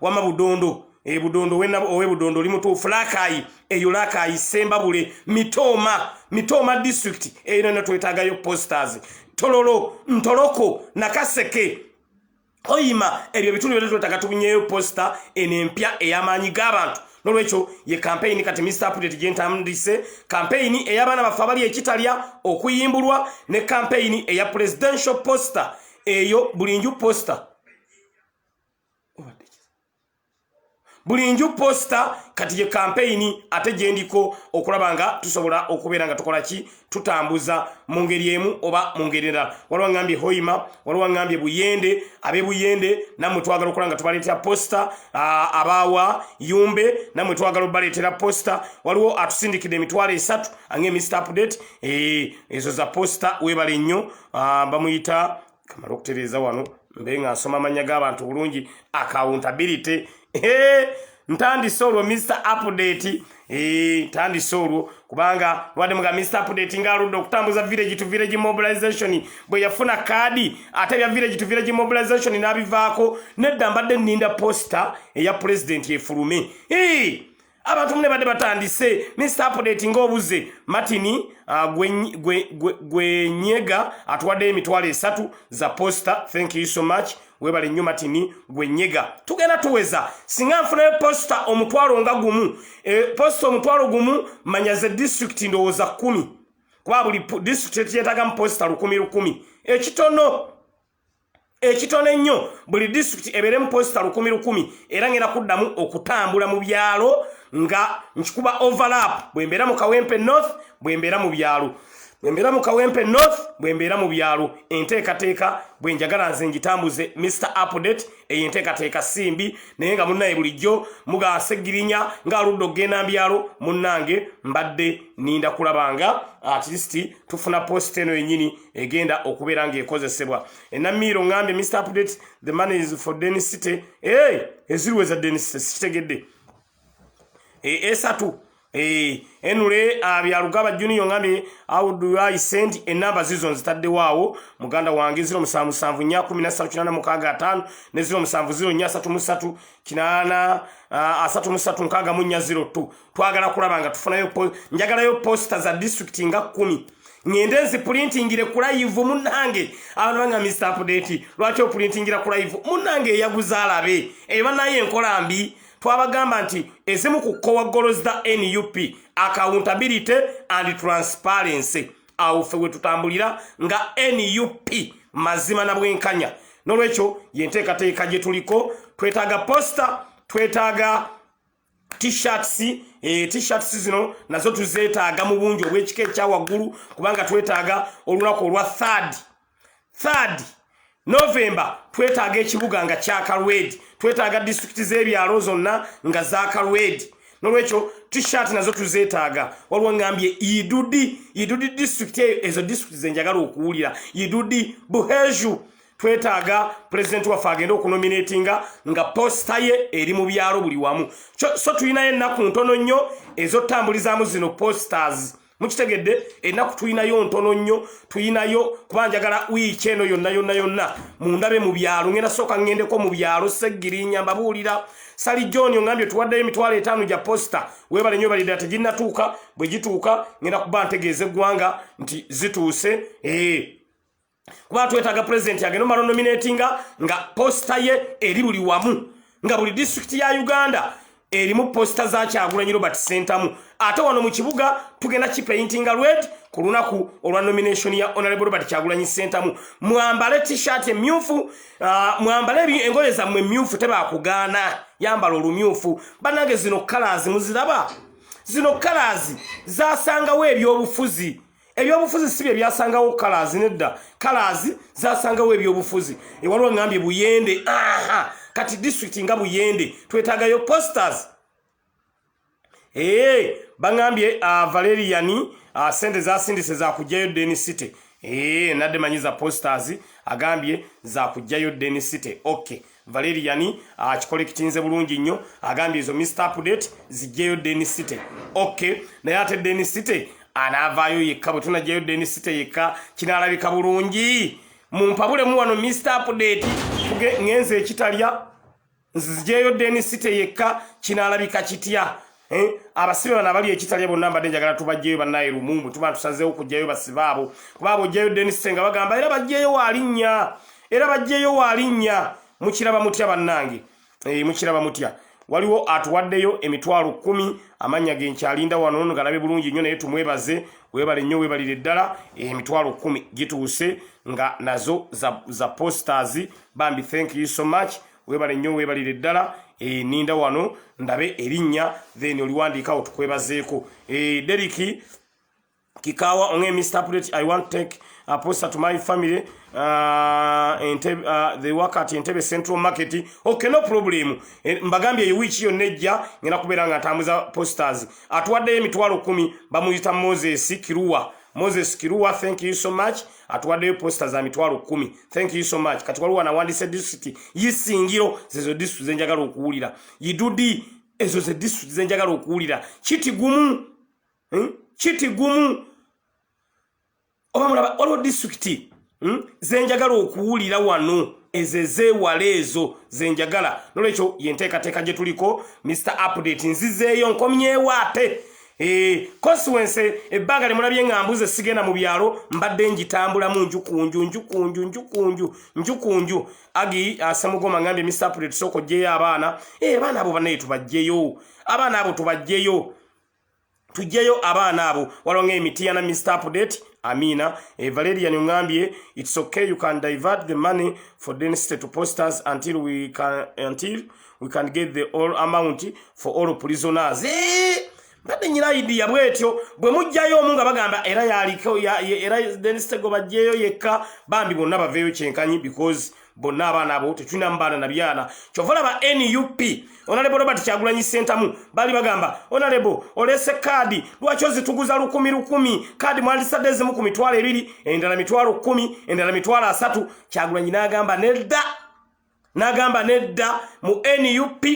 wama budondo budondo owe budondo oli mutuufu Lakayi eyo Lakayi Sembabule Mitoma district eyo nno twetaagayo posters Tololo Ntoloko Nakaseke Hoima ebyo bitundu byo twetaaga tubinyeyo poster enempya ey'amaanyi g'abantu nolwekyo ye campaign kati Mr. Update gentambulise campaign ey'abaana baffe abali ekitalya okuyimbulwa ne campaign eya presidential poster eyo bulinju poster bulinju posta kati ye campaign ate gyendiko okulabanga tusobola okubeera nga tukola ki tutambuza mu ngeri emu oba mu ngeri endala waliwo ngambye Hoima waliwo ngambye Buyende abe Buyende namwe twagala okukola nga tubaleetera posta abawa Yumbe namwe twagala obaleetera posta waliwo atusindikidde emitwalo 3 ange Mr. Update ezo za posta webale nnyo bamuyita kamala okutereeza wano mbe nga nsoma amanya g'abantu bulungi accountability ntandise olwo Mr. Update ntandise olwo kubanga lwadde muga Mr. Update ngaaludde okutambuza village to village mobilization bwe yafuna kaadi ate bya village to village mobilization n'abivaako nedda mbadde nninda posta eya president efulume abantu mune badde batandise Mr. Update ng'obuze Martini Gwenyega atuwadde emitwalo 3 za posta thank you so much webale nnyo Martini Gwenyega tugenda tuweza singa nfunayo posta omutwalo nga gumu posta omutwalo gumu manyaze district ndowooza 10 kuba buli district yetaaga mu posta 100 ekitono ennyo buli district ebeere mu posta 100 era ngenda kuddamu okutambula mu byalo nga nkikuba overlap bwembeera mu Kawempe North bwembeera mu byalo bwembeera mu Kawempe North bwembeera mu byalo enteekateeka bwe njagala nze ngitambuze Mr. Update enteekateeka simbi naye nga munnaye bulijjo mugaasegirinya ng'aludde okugenda mbyalo munnange mbadde ninda kulabanga at least tufuna post eno yennyini egenda okubeera ng'ekozesebwa enamiiro ngambye Mr. Update the money is for density eziriweza density sikitegedde esatu enule byalugaba junior ngambe how do I send enamba zizo nzitadde waawo muganda wange 07741786 ne 070338 twagala kulabanga tufunayo njagalayo poster za district nga 10 ngende nziprintingire ku live munnange abantu banga Mr. Update lwaki oprintingira ku live munnange yaguza alabe banaye enkola mbi twabagamba nti ezimu ku kowa goals da NUP accountability and transparency awo fewe tutambulira nga NUP mazima na bwenkanya nolwekyo yenteekateeka gye tuliko twetaaga poster twetaaga t-shirts t-shirts zino nazo tuzeetaaga mu bungi obw'ekika ekya waggulu kubanga twetaaga olunaku olwa 3rd November twetaaga ekibuga nga kya Kalwedi twetaaga district z'ebyalo zonna nga za Kalwedi nolwekyo t-shirt nazo tuzeetaaga waliwo ngambye idudi district ezo district zenjagala okuwulira idudi buheju twetaaga president waffe agenda okunominatinga nga posta ye eri mu byalo buli wamu so tulinayo ennaku ntono nnyo ezotambulizaamu zino posters mukitegedde ennaku tulinayo ntono nnyo tulinayo kuba njagala wiiki eno yonna mundabe mu byalo ngenda sooka ngendeko mu byalo Seggirinya mbabuulira Sali John ongambye tuwaddeyo emitwalo 5 gya posta webale nnyo balidda teginnatuuka bwe gituuka ngenda kuba ntegeeza eggwanga nti zituuse kuba twetaaga president agenda omala nominatinga nga posta ye eri buli wamu nga buli district ya Uganda erimu posta za Kyagulanyi Robert Sentamu ate wano mu kibuga tugenda kipaintinga red ku lunaku olwa nomination ya Honorable Robert Kyagulanyi Sentamu mwambale t-shirt emyufu mwambale engoye zammwe emyufu tebakugaana yambala olumyufu banange zino colors muziraba zino colors zasangawo ebyobufuzi si bye byasangawo colors nedda colors zasangawo ebyobufuzi waliwo ngambye Buyende kati district nga Buyende twetaagayo posters bangambye Valerian sente zasindise za kujjayo Den City nadde manyiza posters agambye za kujjayo Den City okay Valerian kikolektinze bulungi nnyo agambye izo Mr Update zijjayo Den City okay naye ate Den City anavaayo yekka bwe tunajjayo Den City yekka kinaalabika bulungi mumpabulemu wano Mr Update ngenze ekitalya nzijeyo Den City yekka kinaalabika kitya abasibe bana bali ekitalya bonna mbadde njagala tubajjeyo bannaye Lumumbu tuba tusazeewo kujjayo basibaabo kuba bojjayo Den City nga bagamba era bajjeyo walinnya mukiraba mutya bannange mukiraba mutya waliwo atuwaddeyo emitwalo 10 amanya genkyalinda wano ngalabe bulungi nnyo naye tumwebaze webale nnyo webalire ddala emitwalo 10 gituuse nga nazo za posters bambi thank you so much webale nnyo webalire ddala ninda wano ndabe erinnya then oliwandiikawo tukwebazeeko Deriki Kikawa onge Mr Update I want to take a poster to my family they work at Entebbe Central Market okay no problem mbagambye yiwichi yonnejja ngena kubeera nga ntambuza posters atuwaddeyo emitwalo 10 bamuyita Moses Kirua thank you so much atuwaddeyo posters za mitwalo 10 thank you so much kati waliwo anawandise district yisingiro zezo district zenjagala okuwulira yidudi ezo ze district zenjagala okuwulira kiti gumu obamulaba waliwo district zenjagala okuwulira wano ezezewale ezo zenjagala nolwekyo yenteekateeka gye tuliko Mr Update nzizeeyo nkomyewo ate consequence ebbanga lemulabye nga mbuze sigenda mu byalo mbadde njitambulamu njukunju agi asamugoma ngambye Mr Update soko gyeyo abaana abaana abo banaye tubajjeyo abaana abo tubajjeyo tujjeyo abaana abo walonga emitiya na Mr Update Amina Valerian ngambye it's okay you can divert the money for Den City to posters until we can get the all amount for all prisoners bade nyira idea bwetyo bwe mujjayo omunga bagamba era yaliko era Den City go bajjeyo yekka bambi bonna baveyo kyenkanyi because bonna abaana abo tetulina mbaana na byana kyovola ba NUP Honorable Robert Kyagulanyi Sentamu bali bagamba Honorable olese kadi lwaki ozituguza 10 kadi mwandisadde mu ku mitwalo 2 endala mitwalo 10 endala mitwalo 3 Kyagulanyi nagamba nedda mu NUP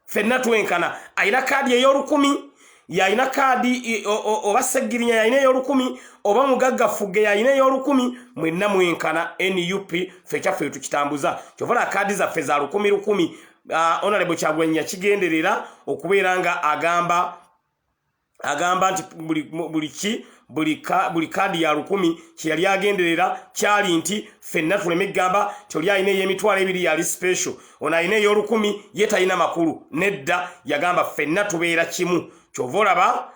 fenna twenkana ayina kadi ey'olukumi yayina kadi oba Seggirinya yayina ey'olukumi oba Mugaggafuge yayina ey'olukumi mwenna mwenkana NUP fekyaffe tukitambuza kyovola kadi zaffe za 10 Honorable Kyagulanyi kigenderera okubeera nga agamba nti buli kadi ya 10 kyali agenderera kyali nti fenna tuleme gamba kyoli ayina y'emitwalo 2 yali special ona ayina ey'olukumi yetayina makulu nedda yagamba fenna tubeera kimu kyovolaba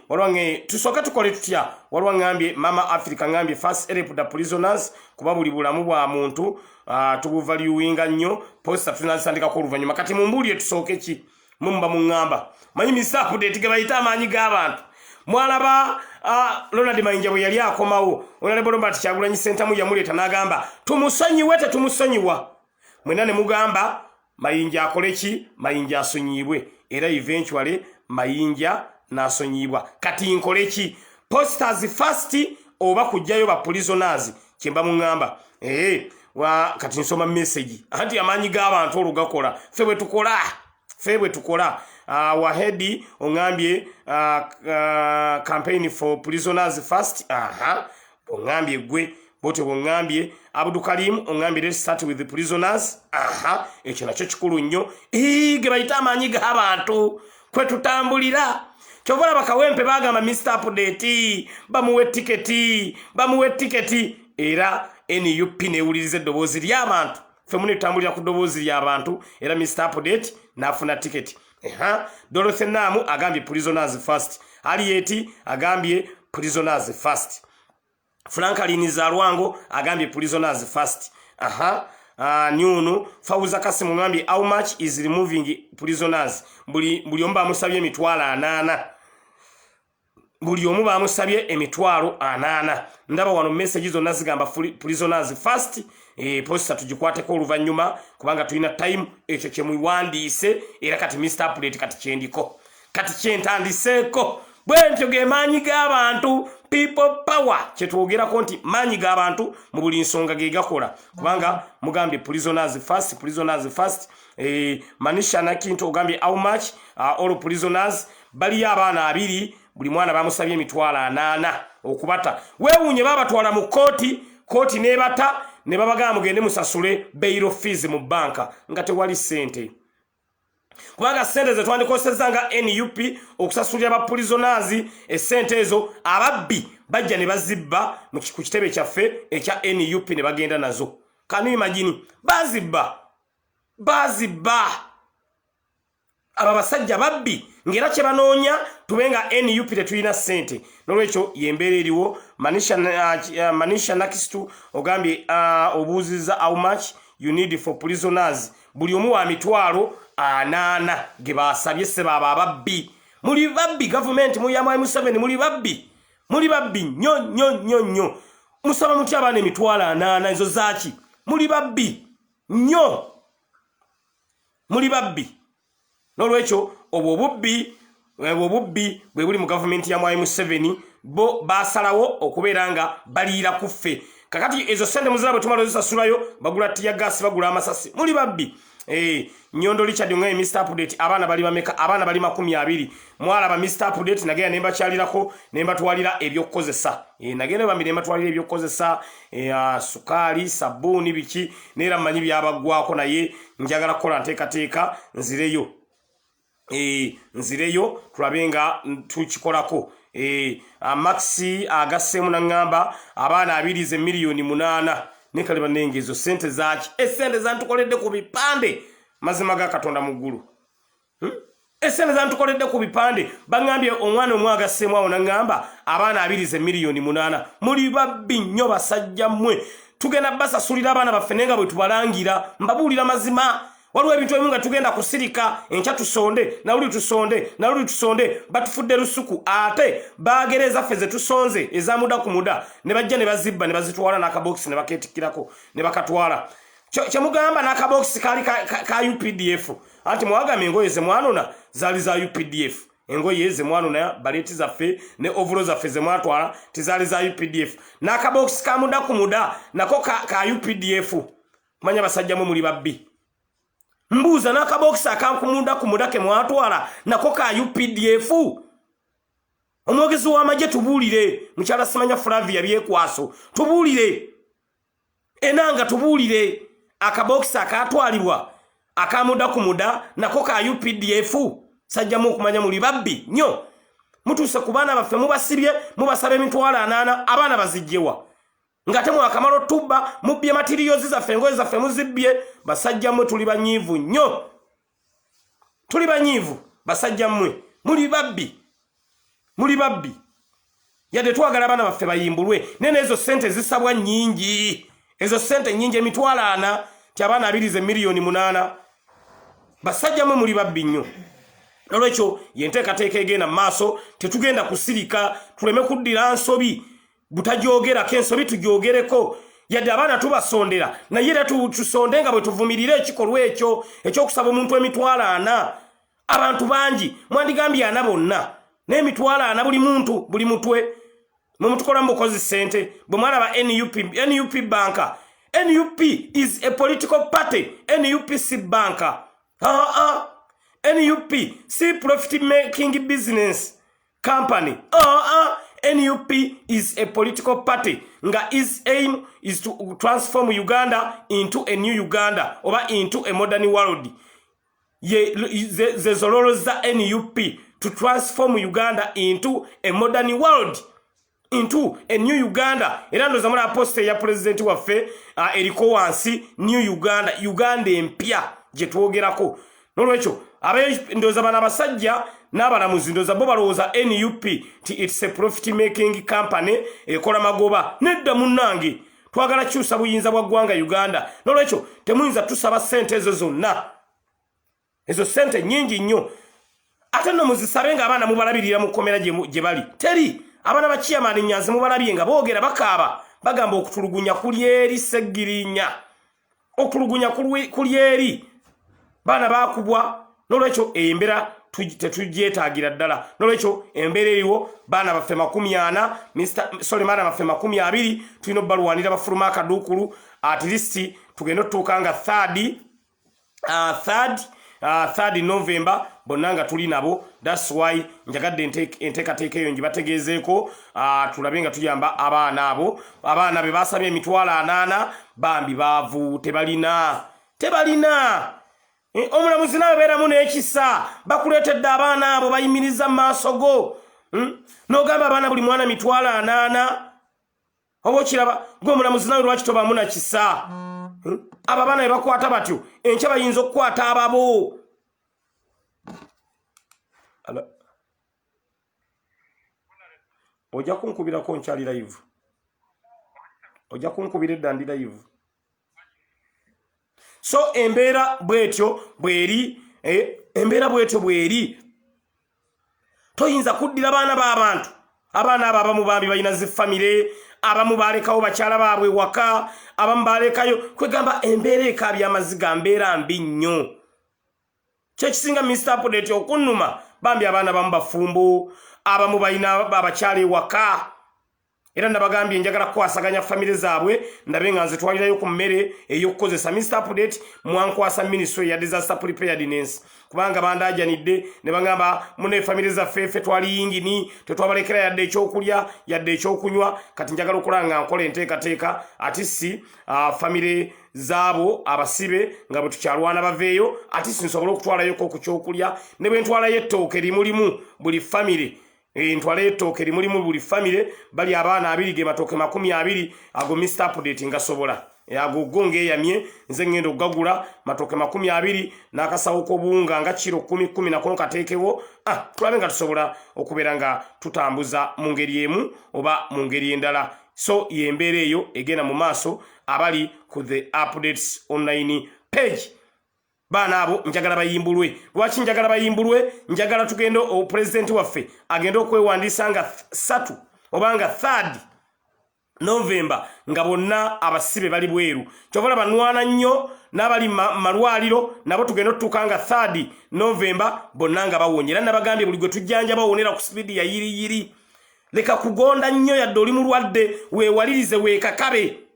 walwange tusoka tukole tutya walwangambye Mama Africa ngambye first help the prisoners kuba buli bulamu bwa muntu tubuvaluinga nnyo posta tunazisandika ko oluvanyuma kati mumbulye tusoke ki mumba mungamba manyi Mr. Update ge bayita amanyi g'abantu mwalaba Ronald Mayinja bwe yali akomawo Honorable Robert Kyagulanyi Ssentamu yamuleta n'agamba tumusonyiwe tetumusonyiwa mwena ne mugamba Mayinja akoleki Mayinja asonyibwe era eventually Mayinja nasonyibwa kati nkoleki posters first oba kujjayo ba prisoners kyemba mungamba kati nsoma message anti amanyi g'abantu olugakola febwe tukola Wahedi ongambye campaign for prisoners first ongambye gwe bote ongambye Abdul Karim ongambye let's start with the prisoners ekyo nakyo kikulu nnyo ge bayita amanyi g'abantu kwe tutambulira chovola bakawempe bagamba Mr. Update bamuwe tiketi era NUP newulirize eddoboozi ly'abantu ffe mune tutambulira ku ddoboozi ly'abantu era Mr. Update nafuna tiketi Dorothy Namu agambye prisoners first Alieti agambye prisoners first Franklin Zalwango agambye prisoners first Nyunu Fauza Kasimu ngambye how much is removing prisoners buli omba amusabye emitwalo 8 buli omu bamusabye emitwalo 8 ndaba wano message zonna zigamba prisoners first posta tugikwateko oluvanyuma kubanga tulina time ekyo kyemuwandiise era kati Mr. Update kati kyendiko kati kyentandiseko bwentyo ge maanyi g'abantu people power kyetwogerako nti maanyi g'abantu mu buli nsonga ge gakola kubanga mugambye prisoners first Manisha Nakinto ogambye how much all prisoners bali abaana 2 buli mwana bamusabye emitwalo 8 okubata weewunye babatwala mu kooti nebata ne babagamba mugende musasule bail fees mu banka nga tewali sente kubanga sente ze twandikosezanga NUP okusasulira ba prisoners esente ezo ababbi bajja ne bazibba mu kitebe kyaffe ekya NUP ne bagenda nazo kanu imagine bazibba aba basajja babbi ngera kye banoonya tubenga NUP tetulina sente nolwekyo yembeera eriwo Manisha Nakistu ogambye obuuziza how much you need for prisoners buli omu wa mitwalo 8 ge basabye sebaba ababbi muli babbi government mu yamwa Museveni muli babbi nnyo musaba muti abana emitwalo 8 ezo zaki muli babbi nnyo nolwekyo obubbi bwe buli mu government ya Mwai Museveni bo basalawo okubeera nga baliira kuffe kakati ezo sente muzirabo tumalo zisasulayo bagula tiya gas bagula amasasi muli babbi Nyondo Richard ngai Mr. Update abana bali bameka abana bali 20 mwala ba Mr. Update nagenda nemba kyalirako nemba twalira ebyokozesa nagenda bambi nemba twalira ebyokozesa sukali sabuni biki nera manyi byabagwako naye njagala kola nteeka nzireyo tulabenga tukikolako Maxi agasemu na ngamba abana 2 milioni 8 nekaliba nengezo sente zaki esente zantukoledde ku bipande mazima ga Katonda muggulu esente zantukoledde ku bipande bangambye omwana omwagasemu awo na ngamba abana 2 milioni 8 muli babbi nnyo basajja mmwe tugenda basasulira abana bafenenga bwe tubalangira mbabulira mazima waliwo ebintu ebimu nga tugenda kusirika enkya tusonde naluli tusonde batufudde lusuku ate bagereza feze tusonze ezamuda ku muda ne bajja ne bazibba ne bazitwala n'akabox ne baketikirako ne bakatwala kyemugamba n'akabox kali ka UPDF anti mwagamba engoye ze mwanona zali za UPDF engoye ze mwanona baleti zaffe ne ovolo zaffe ze mwatwala tizali za UPDF n'akabox ka muda ku muda nako ka UPDF manya basajja mu muli babbi mbuza n'akabox akankumunda ku muda ke mwatwala nako ka UPDF omwogezi w'amagye tubuulire mukyala Simanya Flavia byekwaso tubuulire enanga tubuulire akabox akatwalibwa akamuda ku muda nako ka UPDF sajja mu kumanya muli babbi nnyo mutuse ku baana baffe mubasibye mubasaba emitwalo 8 abaana bazijjewa ngate mu akamalo tuba mubye materials zaffe engoye zaffe muzibye basajja mwe tuli banyivu nnyo basajja mwe muli babbi muli babbi yadde twagala abaana baffe bayimbulwe nene ezo sente zisabwa nnyingi ezo sente nnyingi emitwalo 4 ti abaana abirize miliyoni 8 basajja mwe muli babbi nnyo nolwekyo yenteekateeka egenda mu maaso tetugenda kusirika tuleme kuddira nsobi butajoogerako ensobi tujoogereko yadde abaana tubasondera naye era tusonde nga bwe tuvumirira ekikolwa ekyo ekyokusaba omuntu emitwalo 4 abantu bangi mwandigambye 4 bonna n'emitwalo 4 buli muntu buli mutwe mwe mutukola mu bukozi sente bwe mwalaba NUP banka NUP is a political party NUP si banka NUP si profit making business company NUP is a political party nga its aim is to transform Uganda into a new Uganda or into a modern world zezololo za NUP to transform Uganda into a modern world into a new Uganda era ndo zamula poste ya president waffe eriko wansi new Uganda empya je twogerako nolwekyo ndoza bana basajja n'abalamuzi ndoza bo balowooza NUP ti it's a profit making company ekola magoba nedda munnange twagala kyusa buyinza bwa ggwanga Uganda nolwekyo temuyinza tusaba sente ezo zonna ezo sente nyingi nnyo ate no muzisabe nga abaana mubalabirira mu komera gye bali teri abaana ba chairman Nyanzi mubalabye nga boogera bakaaba bagamba okutulugunya kuli eri Seggirinya okulugunya kuli eri baana bakubwa nolwekyo embera tetugyetaagira ddala nolwekyo embera eriwo baana baffe 40 maana baffe 20 tulina obbalwanira bafuluma akaduukulu at least tugenda otutuuka nga 3rd November bonna nga tuli nabo that's why njagadde enteekateeka eyo ngibategeezeeko tulabe nga tuyamba abaana abo abaana be basabye emitwalo 8 bambi baavu tebalina omulamuzi nawe beeramu n'ekisa bakuleetedde abaana abo bayimiriza mu maaso go n'ogamba abaana buli mwana mitwalo 8 oba okiraba gw'omulamuzi nawe lwaki tobaamu na kisa abo abaana be bakwata batyo enkya bayinza okukwata ababo ojja kunkubirako nkyali live ojja kunkubira edda ndi live so embeera bwetyo bweri toyinza kuddira baana b'abantu abaana abo abamu bambi balina zifamire abamu balekawo bakyala baabwe waka abamu balekayo kwegamba embeera ekaabya amaziga mbeera mbi nnyo kyekisinga Mr. Update okunnuma bambi abaana bamu bafumbo abamu balina abakyala ewaka era nabagambye njagala kwasaganya famire zaabwe ndabe nga nze twalirayo ku mmere ey'okukozesa Mr. Update mwankwasa Ministry ya Disaster Preparedness kubanga bandaajanidde ne bagamba mune famire zaffe twali yingini tetwabalekera yadde ekyokulya yadde ekyokunywa kati njagala okulanga nkola enteekateeka ati si famire zaabo abasibe nga bwe tukyalwana baveeyo ati si nsobola okutwalayoko ku kyokulya ne bwe ntwalayo ettooke limulimu buli famire ntwala ettooke limulimu buli famire bali abaana 2 ge matooke 20 ago Mr. Update nga sobola ago gonge yamye nze ngendo gagula matooke 20 n'akasawo k'obuwunga nga kiro 10 nakono kateekewo tulabe nga tusobola okubeera nga tutambuza mu ngeri emu oba mu ngeri endala so yembeera eyo egenda mu maaso abali ku the Updates online page baana abo njagala bayimbulwe lwaki njagala bayimbulwe njagala tugenda president waffe agenda okwewandiisa nga 3 obanga 3rd November nga bonna abasibe bali bweru kyovola banwana nnyo n'abali malwaliro nabo tugenda otutuuka nga 3rd November bonna nga bawonyera nabagambye buli gwe tujjanja bawonera ku speedi ya yiri leka kugonda nnyo yadde oli mulwadde weewalirize weekakabe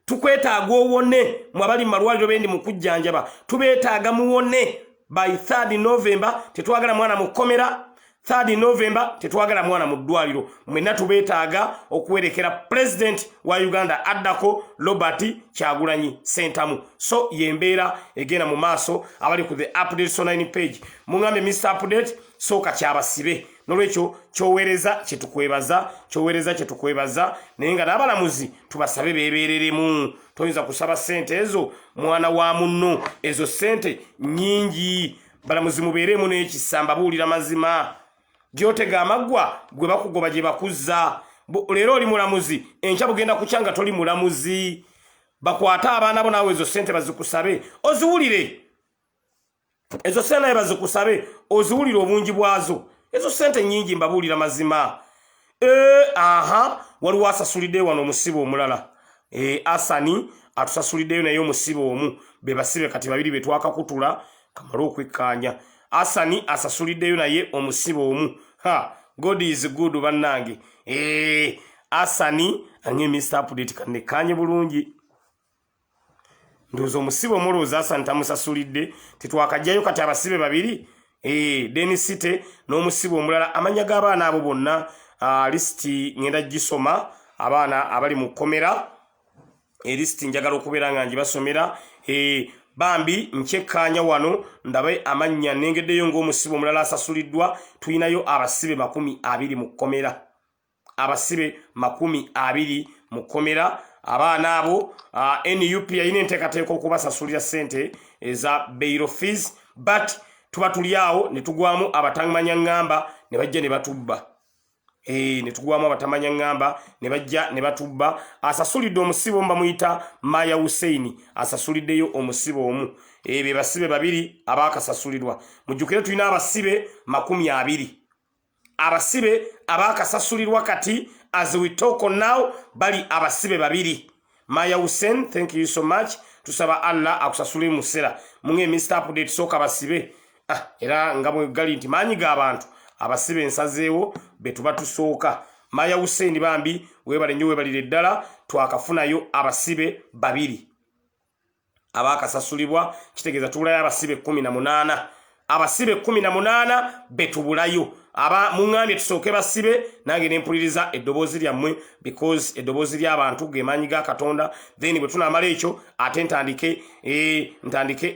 tukwetaaga owone mwabali malwaliro bendi mu kujjanjaba tubeetaaga muwone by 3rd November tetwagala mwana mu komera 3rd November tetwagala mwana mu ddwaliro mwenna tubeetaaga okuwerekera president wa Uganda addako Robert Kyagulanyi Ssentamu so yembeera egenda mu maaso abali ku the Updates online page mungambe Mr. Update soka kyabasibe nolwekyo kyowereza kyetukwebaza naye nga n'abalamuzi tubasabe beebereremu toyinza kusaba sente ezo mwana wa munno ezo sente nyingi balamuzi mubeeremu n'ekisa mbabuulira mazima gyotega amagwa gwe bakugoba gye bakuzza leero oli mulamuzi enkya bugenda kukyanga toli mulamuzi bakwata abaana bo naawe ezo ssente bazikusabe oziwulire ezo ssente naye bazikusabe oziwulire obungi bwazo ezo ssente nnyingi mbabuulira mazima aha waliwo asasuliddeyo wano omusibe omulala Asani atusasuliddeyo naye omusibe omu be basibe kati babiri be twakakutula kamala okwekkaanya Asani asasuliddeyo naye omusibe omu God is good bannange Asani anye Mr. Update kanekanye bulungi ndozo omusibe omulowooza Asani tamusasulidde tetwakajjayo kati abasibe babiri Denisite n'omusibe omulala amanya g'abaana abo bonna listi ngenda gisoma abaana abali mu komera listi njagala okubeera nga ngibasomera bambi nkyekkaanya wano ndabe amanya nengeddeyo ng'omusibe omulala asasuliddwa tuyinayo abasibe 20 mu komera abasibe 20 mu komera abaana abo NUP yayina enteekateeka okubasasulira ssente eza bail fees but tuba tuli awo ne tugwamu abatamanya ngamba ne bajja ne batubba ne tugwamu abatamanya ngamba ne bajja ne batubba asasulidde omusibe omu bamuyita Maya Hussein asasuliddeyo omusibe omu be basibe babiri abaakasasulirwa mujjukire tulina abasibe 20 abasibe abaakasasulirwa kati as we talk now bali abasibe babiri Maya Hussein thank you so much tusaba Allah akusasule musera munge Mr. Update soka basibe era ngabwe gali nti manyi g'abantu abasibe ensazeewo betuba tusooka Maya Hussein bambi webale nnyo webalire ddala twakafunayo abasibe babiri abaakasasulibwa kitegeeza tubulayo abasibe 18 abasibe 18 betubulayo aba muŋŋambye tusooke basibe nange nempuliriza eddoboozi lyammwe because eddoboozi ly'abantu gemanyi ga Katonda then bwe tunamala ekyo ate ntandike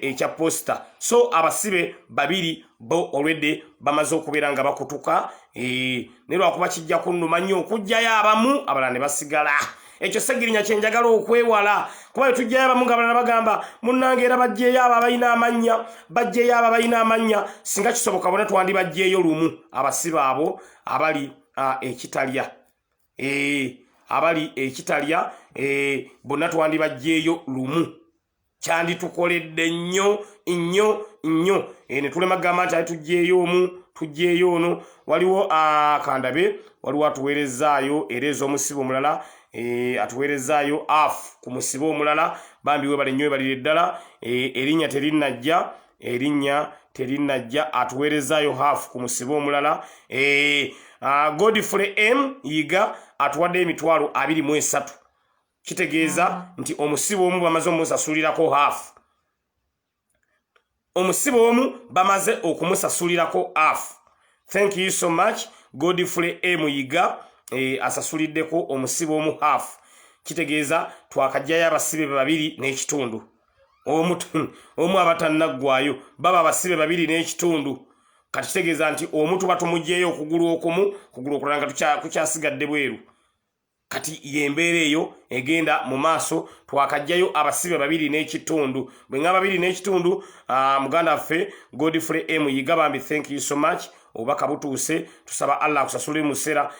ekya posta so abasibe babiri bo already bamaze okubeera nga bakutuka ne lwakuba kijja kunnuma nnyo okujjayo abamu abalala ne basigala ekyo segirinya kyenjagala okwewala kuba bwe tujjayo abamu nga abalala bagamba munnange era bajjeeyo abo abalina amanya singa kisoboka bona twandibajjeeyo lumu abasibe abo abali ekitalya bonna twandibajjeeyo lumu kyanditukoledde nnyo ne tulema gamba nti tujjeeyo ono waliwo kandabe waliwo atuweerezaayo era ez'omusibe omulala atuweerezaayo afu ku musibe omulala bambi webale nnyo webalire ddala erinnya terinnajja atuweerezaayo hafu ku musibe omulala Godfrey M yiga atuwadde emitwalo 23 kitegeeza nti omusibe omu bamaze okumusasulirako hafu omusibe omu bamaze okumusasulirako hafu thank you so much Godfrey M yiga asasuliddeko omusibe omu hafu kitegeeza twakajjayo abasibe 2 n'ekitundu omu abatannaggwayo baba abasibe 2 n'ekitundu kati kitegeeza nti omuntu batumugjeeyo okugulu okumu kugulu okulala nga kukyasigadde bweru kati yembeera eyo egenda mu maaso twakajjayo abasibe 2 n'ekitundu bwe nga 2 n'ekitundu muganda waffe Godfrey M yiga bambi thank you so much obaka butuuse tusaba Allah akusasule musera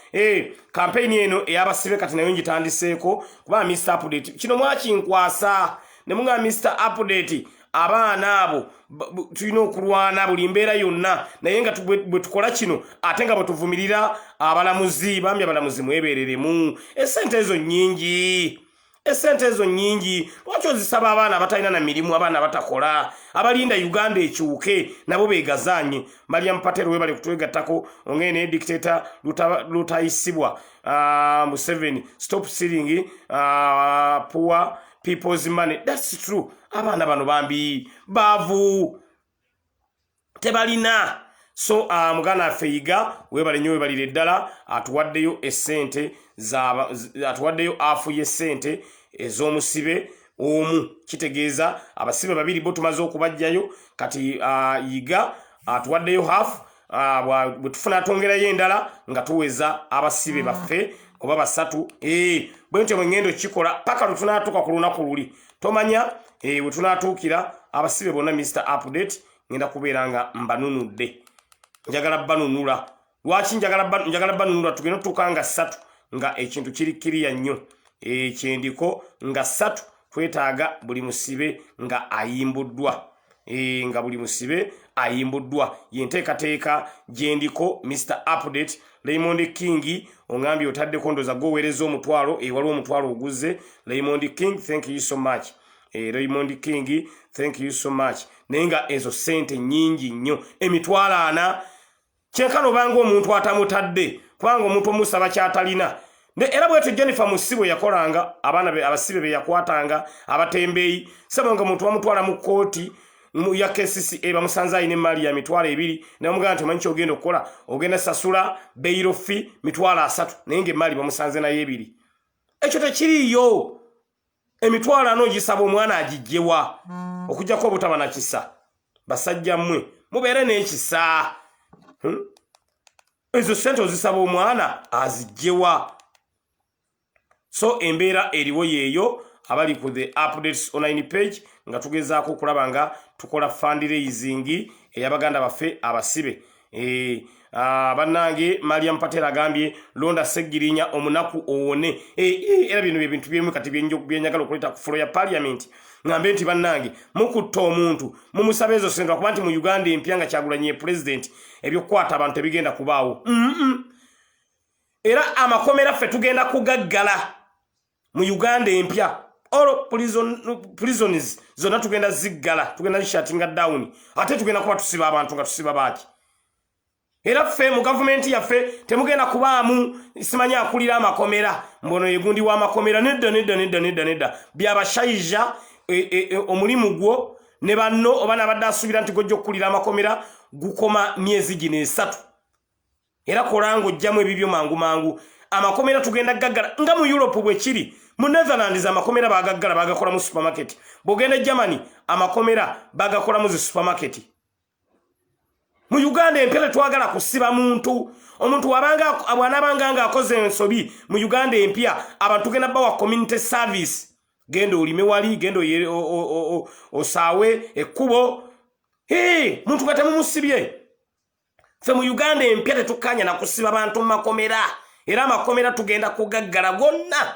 campaign eno eyabasibe kati nayo ngitandiseeko kuba Mr. Update kino mwakinkwasa ne munga Mr. Update abaana abo tulina okulwana buli mbeera yonna naye nga bwe tukola kino ate nga bwe tuvumirira abalamuzi bambi abalamuzi mwebereremu esente ezo nyingi lwaki ozisaba abaana abatalina na mirimu abaana batakola abalinda Uganda ekyuke nabo beegazaanye Mariam Patero webale kutwegattako ongene dictator lutayisibwa Museveni stop stealing poor people's money that's true abaana bano bambi baavu tebalina so mugana afeiga webale nnyo webalire ddala atuwaddeyo essente atuwaddeyo afu y'essente ez'omusibe omu kitegeeza abasibe 2 bo tumaze okubajjayo kati yiga atuwaddeyo hafu bwe tufuna atongerayo endala nga tuweza abasibe baffe oba 3 bwe ntyo ngendo kikola paka lutunatuuka ku lunaku luli tomanya bwe tunatuukira abasibe bonna Mr. Update ngenda kubeera nga mbanunudde njagala banunula lwaki njagala banunula tugenda tukanga 3 nga ekintu kiri kiriya nnyo ekyendiko nga 3 twetaaga buli musibe nga ayimbuddwa nga buli musibe ayimbuddwa yenteekateeka gyendiko Mr Update Raymond King ongambye otaddeko ndoza goweereza omutwalo waliwo omutwalo oguze Raymond King thank you so much Raymond King thank you so much nenga ezo sente nyingi nnyo emitwalo 4 kyenkano banga omuntu atamutadde kubanga omuntu omusaba kyatalina era bwetu Jennifer Musibo yakolanga abaana abasibe be yakwatanga abatembeyi sabanga omuntu wamutwala mu kooti ya KCCA bamusanza ine mali ya mitwalo 2 ne muganda tumanyi ogenda okukola ogenda sasula bail fee mitwalo 3 nenge mali bamusanze na 2 ekyo tekiriyo emitwalo 4 gisaba omwana agijjewa okujja ko butaba na kisa basajja mmwe mubere n'ekisa ezo sente ozisaba omwana azijjewa so embeera eriwo yeeyo abali ku the updates online page nga tugezaako okulaba nga tukola fundraising eyabaganda baffe abasibe bannange Mariam Patel agambye londa Segirinya omunaku owone era bino ebintu byemu kati byenjagala okuleeta ku floor ya parliament ngambe nti bannange mukutta omuntu mumusabe ezo sente kuba nti mu Uganda empya nga Kyagulanyi president ebyokwata abantu ebigenda kubaawo era amakomera ffe tugenda kugaggala mu Uganda empya all prisons zona tugenda ziggala tugenda shutting down ate tugenda kuba tusiba abantu nga tusiba baki era ffe mu government yaffe temugenda kubaamu simanya akulira amakomera mbono yegundi wa makomera nedda byabashayija omulimu gwo ne banno obana badde asubira nti gojja okulira amakomera gukoma myezi gine 3 era kolango jjamu ebibyo mangu amakomera tugenda gaggala nga mu Europe bwe kiri mu Netherlands amakomera bagaggala bagakola mu supermarket bogenda Germany amakomera bagakola mu supermarket mu Uganda empele twagala kusiba omuntu wabanga abanga akoze ensobi mu Uganda empya abantu genda bawa community service gendo ulime wali gendo osawe ekkubo muntu kata mumusibye fe mu Uganda empya tetukanya na kusiba abantu makomera era makomera tugenda kugaggala gonna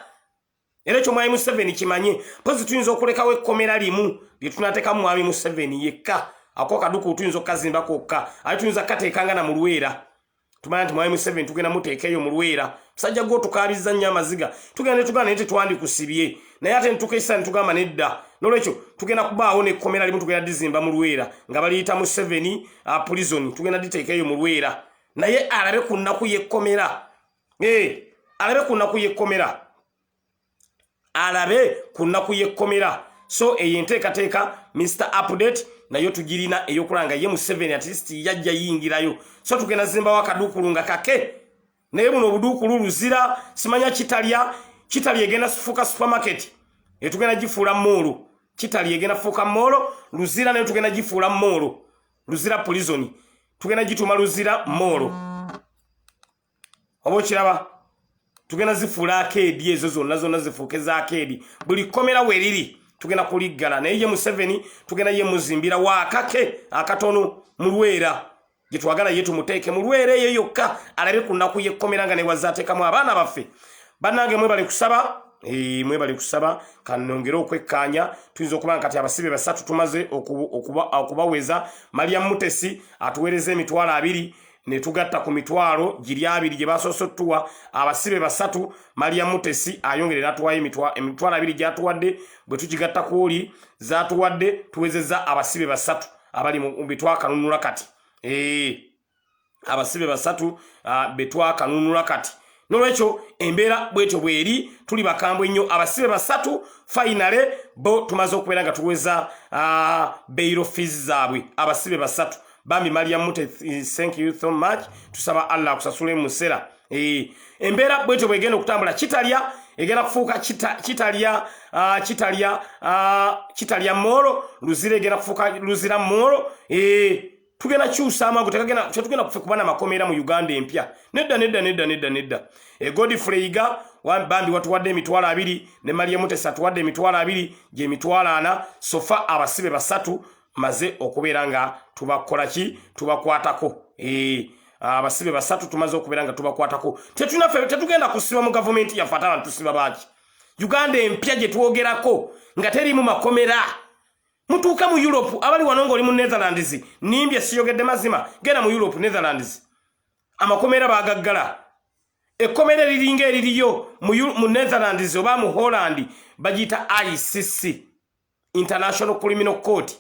era kyo mwami Museveni kimanye pozi tuyinza okulekawo ekkomera limu lyetunateka mwami Museveni yekka ako kaduku tuyinza okazimba kokka ali tuyinza kateekanga na mu Luweera tumanya nti mwami Museveni tugenda muteekeyo mu Luweera musajja gwo tukabiza nnyo amaziga tugenda nti twandi kusibye naye ate ntukeisa ntugamba nedda nolwekyo tugenda kubaawo n'ekkomera limu tugenda dizimba mu Luweera nga baliyita Museveni prison tugenda diteekeyo mu Luweera naye alabe ku nnaku y'ekkomera alabe ku nnaku y'ekkomera alabe ku nnaku y'ekkomera so eyenteekateeka Mr Update nayo tugirina eyokulanga ye Museveni at least yajja yingirayo so tugenda zimbawo akaduukulu nga kake naye buno obuduukulu luzira simanya kitalya egenda fuuka supermarket etugenda gifuula moolo kitalya egenda fuuka moolo luzira nayo tugenda gifuula moolo luzira prison tugenda gituma luzira moolo obo kiraba tugenda zifuula akeedi ezo zonna zifuuke za akeedi buli komera weriri tugenda kuliggala naye ye Museveni tugenda ye muzimbira waakake akatono mu Luweera gitwagala ye tumuteeke mu Luweera eyo yokka alabe ku nnaku y'ekkomera nga ne wazaateekamu abaana baffe bannange mwebale kusaba kanongera okwekkaanya tuyinza okuba kati abasibe 3 tumaze okubaweza Mariam Mutesi atuweereza emitwalo 2 ne tugatta ku mitwalo giri 2 gye basosotuwa abasibe 3 Mariam Mutesi ayongerera tuwaye emitwalo 2 gyatuwadde bwe tukigatta kuoli zatuwadde tuwezeza abasibe 3 abali mu bitwakanunula kati abasibe 3 betwakanunula kati nolwekyo embeera bwetyo bweri tuli bakambwe nnyo abasibe 3 finale bo tumaze okubeera nga tuweza bail fees zaabwe abasibe 3 bambi Mariam Mutesi thank you so much tusaba Allah kusasule musera embeera bwetyo bwegenda okutambula kitalya egenda kufuuka kitalya moolo luzira egenda kufuuka luzira moolo tugenda kyusa amangu tetugenda kubana makomera mu Uganda empya nedda Godfrey Iga bambi watuwadde emitwalo 2 ne Mariam Mutesi atuwadde emitwalo 2 gye emitwalo 4 sofa abasibe 3 maze okubeera nga tubakola ki tubakwatako abasibe basatu tumaze okubeera nga tubakwatako tetugenda kusiba mu gavumenti yaffe ate abantu tusiba baaki Uganda empya gye twogerako nga terimu makomera mutuuka mu Europe abali wano ng'oli mu Netherlands nimbye siyogedde mazima genda mu Europe Netherlands amakomera bagaggala ekkomera eriringa eririyo mu Netherlands oba mu Holland bagiyita ICC International Criminal Court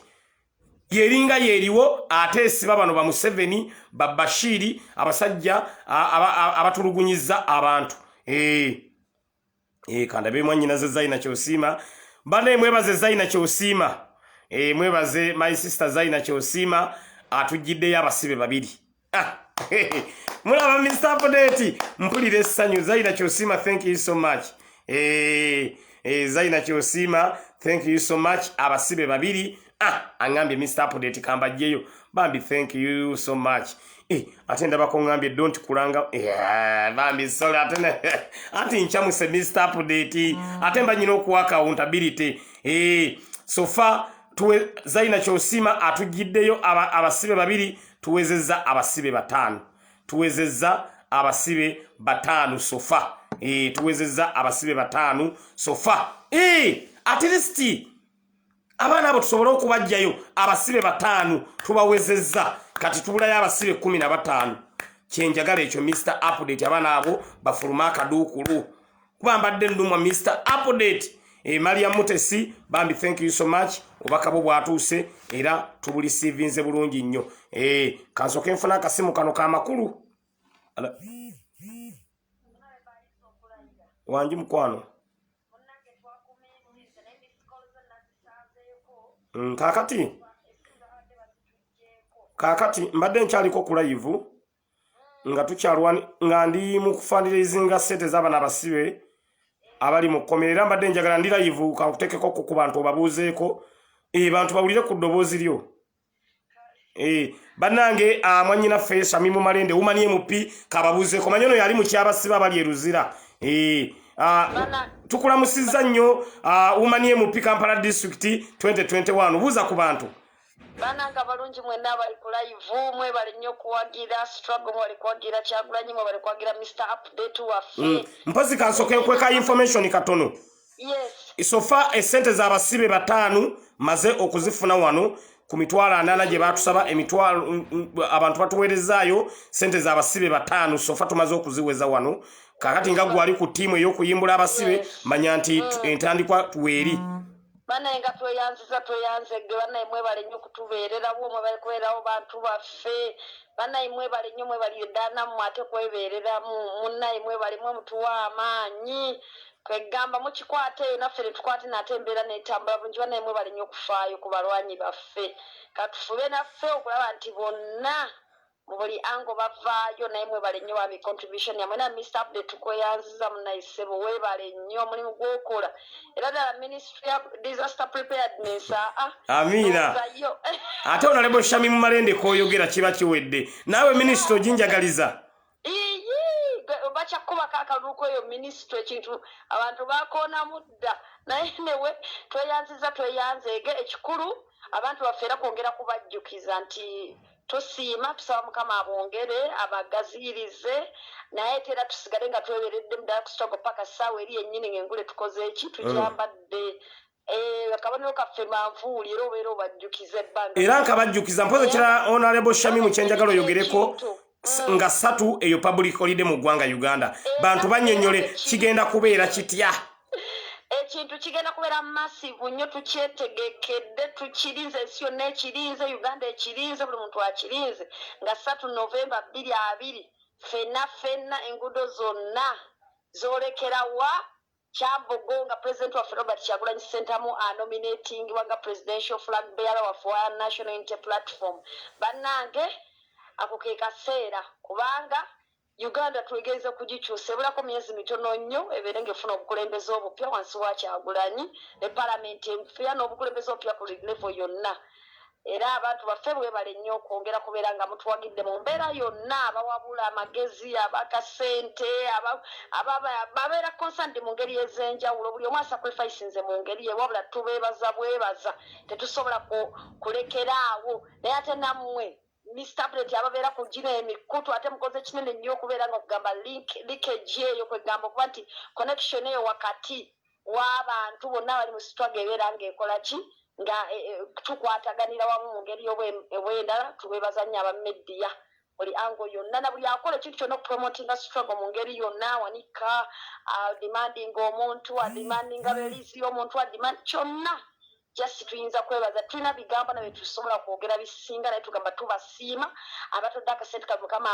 yeringa yeriwo ate esiba bano ba Museveni ba Bashiri abasajja abatulugunyiza abantu kanda be mwanyina ze Zaina Kyosiima bane mwebaze Zaina Kyosiima mwebaze my sister Zaina Kyosiima atujidde y'abasibe babiri mulaba Mr. Update mpulire essanyu Zaina Kyosiima thank you so much Zaina Kyosiima thank you so much abasibe babiri angambye Mr. Update kambajjeyo bambi thank you so much atenda bakongambye don't kulanga bambi sorry ati nchamuse Mr. Update atemba nyina okuwa accountability so far Zaina Kyosiima atujiddeyo abasibe babiri tuwezezza abasibe batano so far tuwezezza abasibe batano so far at least abana abo tusobole okubajjayo abasibe batano tubawezezza kati tubulayo abasibe 15 kyenjagala ekyo Mr. Update abana abo bafuluma akaduukulu kubambadde ndumwa Mr. Update Maria Mutesi bambi thank you so much obakabo bwatuuse era tubulisivinze bulungi nnyo kansoke nfuna akasimu kano ka makulu wanji mukwano kakati mbadde nkyaliko ku live nga tukyalwani nga ndi mu kufanirizinga sente z'abana abasibe abali mu komera mbadde njagala ndi live kakutekeko ku bantu obabuuzeeko bantu bawulire ku ddoboozi lyo bannange mwanyina face Amimu Malende umanye mupi kababuuzeeko manyono yali mu kyabasibe abali eruzira tukulamusizza nnyo umanye mupi Kampala district 2021 buuza ku bantu bananga balungi mwenna abali ku live mwe bali nnyo kuwagira struggle mwe bali kuwagira Kyagulanyi mwe bali kuwagira Mr. Update waffe mpozi kansoke nkweka information katono yes so far esente z'abasibe batano maze okuzifuna wano ku mitwalo 8 gye batusaba emitwalo abantu batuweerezaayo sente z'abasibe batano so far tumaze okuziweza wano kakati nga gwali ku tiimu ey'okuyimbula abasibe manya nti entandikwa tuweeri bana nga tweyanze bana imwe bali nnyo kutubeerera bo mwe bali kubeerawo bantu baffe bana imwe bali nnyo mwe bali dana mwate kwebeerera munna imwe bali mwe mutuwa amaanyi kwegamba mukikwate naffe tukwate natembera netambula bungi bana imwe bali nnyo kufaayo ku balwanyi baffe katufube naffe okulaba nti bonna mubuli ango bavaayo naye mwe bali nnyo bami contribution yamwe na Mr. Update tukweyanziza munaisebo we bali nnyo mulimu gwokola era ddala Ministry of Disaster Preparedness amina ate onalebo Amimu Malende koyogera kiba kiwedde naawe ministry oginjagaliza bakyakuba kakaluuko eyo ministry ekintu abantu bakoona mudda naye newe tweyanzeege ekikulu abantu bafeera kwongera kubajjukiza nti tosiima tusaba Mukama abongere abagaziyirize naye tera tusigale nga tweberedde muddala kusitoko paka ssaawa eri yennyini ngengule tukoze eki tukyambadde akabonero kaffe manvuuli era obeera obajjukiza ebbanga era nkabajjukiza mpoze kira honorable Amimu kyenjagala oyogereko nga 3 eyo public holiday mu ggwanga Uganda bantu bannyonnyole kigenda kubeera kitya ekintu kigenda kubeera massive nnyo tukyetegekedde tukirinze ensi yonna ekirinze Uganda ekirinze buli muntu akirinze nga 3 November 2020 fenna enguudo zonna zoolekerawa Kyambogo nga President waffe Robert Kyagulanyi Ssentamu nominating wanga presidential flag bearer waffe wa National Unity Platform bannange ako ke kaseera kubanga Uganda tuwegeze kugikyusa ebulako myezi mitono nnyo ebeere ng'efuna obukulembeze obupya wansi wa Kyagulanyi ne palamenti empya n'obukulembeze obupya ku level yonna era abantu baffe bwe bali nnyo okwongera kubeera nga mutuwagidde mu mbeera yonna abawabula amagezi abakasente babeera concerned mu ngeri ez'enjawulo buli omu asacrificinze mu ngeri ye wabula tubeebaza bwebaza tetusobola kulekeraawo naye ate nammwe Mr. President ababeera ku gino emikutu ate mukoze kinene nnyo okubeera nga okugamba leakage eyo kwegamba okuba nti connection eyo wakati w'abantu bonna abali mu struggle ebeera ng'ekola ki nga tukwataganira wamu mu ngeri y'obwendala tubeebaza nnyo abamediya buli ango yonna na buli akola ekintu kyonna okupromotinga struggle mu ngeri yonna wanika demanding omuntu ademandinga release y'omuntu ademand kyonna just tuyinza kwebaza tulina bigambo nabe tusobola kwogera bisinga naye tugamba tubasiima abatodde akasente kamukama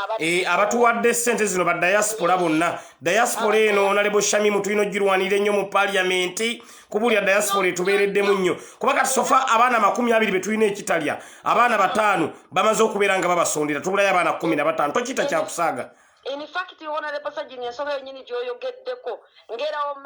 abatuwadde sente zino ba diaspora bonna diaspora eno Honorable Shamimu tulina ogirwanira ennyo mu parliament kubulya diaspora etubeereddemu nnyo kuba kati sofa abaana 20 be tulina ekitalya abaana 5 bamaze okubeera nga babasondera tubulayo abaana 15 tokita kyakusaaga. In fact, Honorable Sajini ensonga yennyini gy'oyogeddeko ng'erawo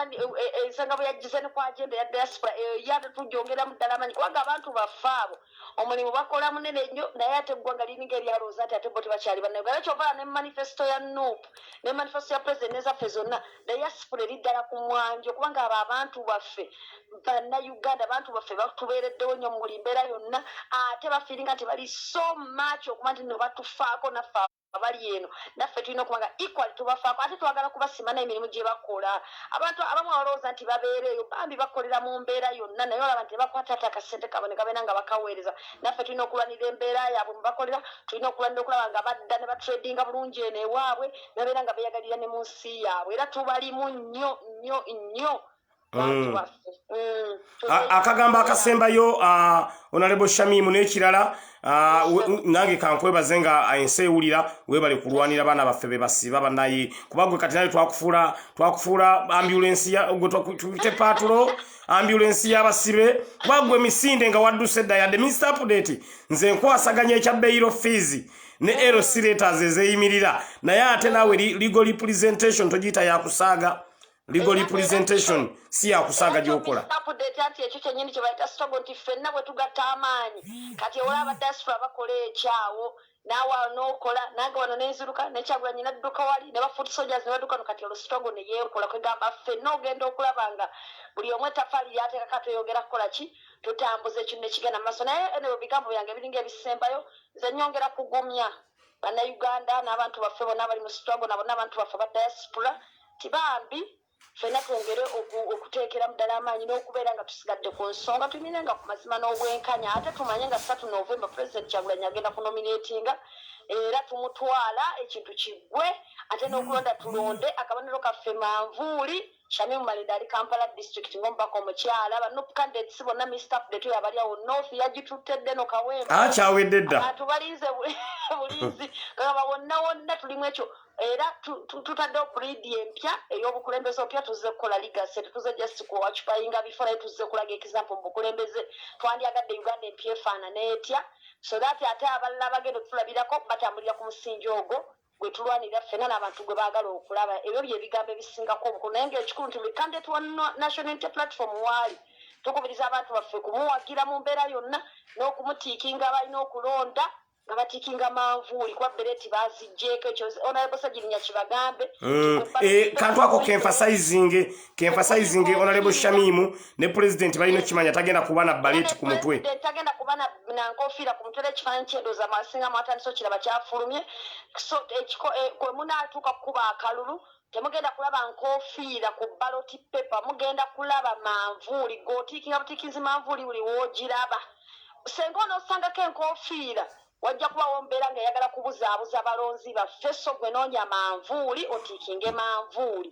ensonga bwe yagize ne ku agenda ya diaspora yate tugyongeramu ddala amanyi kubanga abantu baffe abo omulimu bakola munene nnyo naye ate eggwanga liringa eryalowooza nti ate bo tebakyali bannayuganda era kyovala ne manifesto ya NUP ne manifesto ya president nezaffe zonna diaspora eri ddala ku mwanjo kubanga abo abantu baffe bannayuganda abantu baffe batubeereddewo nnyo mu buli mbeera yonna ate bafiiringa nti bali so much okuba nti no batufaako naffe abali eno naffe tulina okubanga equal tubafaako ate twagala kubasima n'emirimu gye bakola abantu abamu abalowooza nti babeereeyo bambi bakolera mu mbeera yonna naye olaba nti bakwata ate akasente kabone kabeera nga bakaweereza naffe tulina okulwanira embeera yaabwe mu bakolera tulina okulwanira okulaba nga badda ne batradinga bulungi eno ewaabwe babeera nga beeyagalira ne mu nsi yaabwe era tubalimu nnyo nnyo nnyo akagamba akasembayo Honorable Shamimu n'ekirala nange kankwebaze nga ensi ewulira webale kulwanira baana baffe be basiba banaye kuba gwe kati naye twakufuula ambulance tuyite patulo ambulance y'abasibe kuba gwe misinde nga wadduse dda yadde Mr. Update nze nkwasaganya ekya bail fees ne LC letters ezeeyimirira naye ate naawe legal representation togiyita yakusaaga legal representation si yakusaaga gyokola update anti ekyo kyennyini kye bayita struggle nti ffenna bwe tugatta amaanyi kati olaba diaspora bakola ekyawo naawe n'okola nange wano nenziruka nekyagula nyina dduka wali ne bafuuti soldiers ne badduka no kati olwo struggle ne yeekola kwegamba ffenna ogenda okulaba nga buli omu ettafaali lyateekako tuyongera kukola ki tutambuza ekintu ne kigenda mu maaso naye eno bigambo byange biringa ebisembayo nze nnyongera kugumya bannayuganda n'abantu baffe bonna bali mu struggle nabo n'abantu baffe ba diaspora tibambi ffenna twongere okuteekeramu ddala amaanyi n'okubeera nga tusigadde ku nsonga tumire nga ku mazima n'obwenkanya ate tumanye nga 3 November President Kyagulanyi agenda kunominatinga era tumutwala ekintu kiggwe ate n'okulonda tulonde akabonero kaffe manvuuli Shamimu Malida ali Kampala district ng'omubaka omukyala banupu candidates bonna Mr. Update oyo abali awo North yagituttedde no Kawemba kyawedde dda abantu balinze bulinzi kagamba wonna tulimu ekyo era tutaddeho breedi empya ey'obukulembeze opya tuzze kukola legacy tetuze just kuwakipayinga bifo naye tuzze kulaga example mu bukulembeze twandyagadde Uganda empya efaanana etya so that ate abalala bagenda okutulabirako batambulira ku musingi ogwo gwe tulwanirira ffenna n'abantu gwe baagala okulaba ebyo byebigambo ebisingako obukulu naye ng'ekikulu nti buli candidate wa National Unity Platform waali tukubiriza abantu baffe kumuwagira mu mbeera yonna n'okumutiikinga balina okulonda nga batiikinga manvuuli kuba bereti bazigjeeko ekyo Honorable Sajirinya kibagambe kantu ako kemphasizing Honorable Shamimu ne President balina okimanya tagenda kuba na baleti ku mutwe tagenda kuba na nkofiira ku mutwe ekifaananyi kyendoza masinga mwatandisa okiraba kyafulumye so kwe munaatuuka kukuba akalulu temugenda kulaba nkofiira ku ballot paper mugenda kulaba manvuuli g'otiikinga butiikizi manvuuli buli woogiraba senga onoosangako enkofiira wajja kubawo mbeera nga eyagala kubuzaabuza balonzi baffe so gwe noonya manvuuli otiikinge manvuuli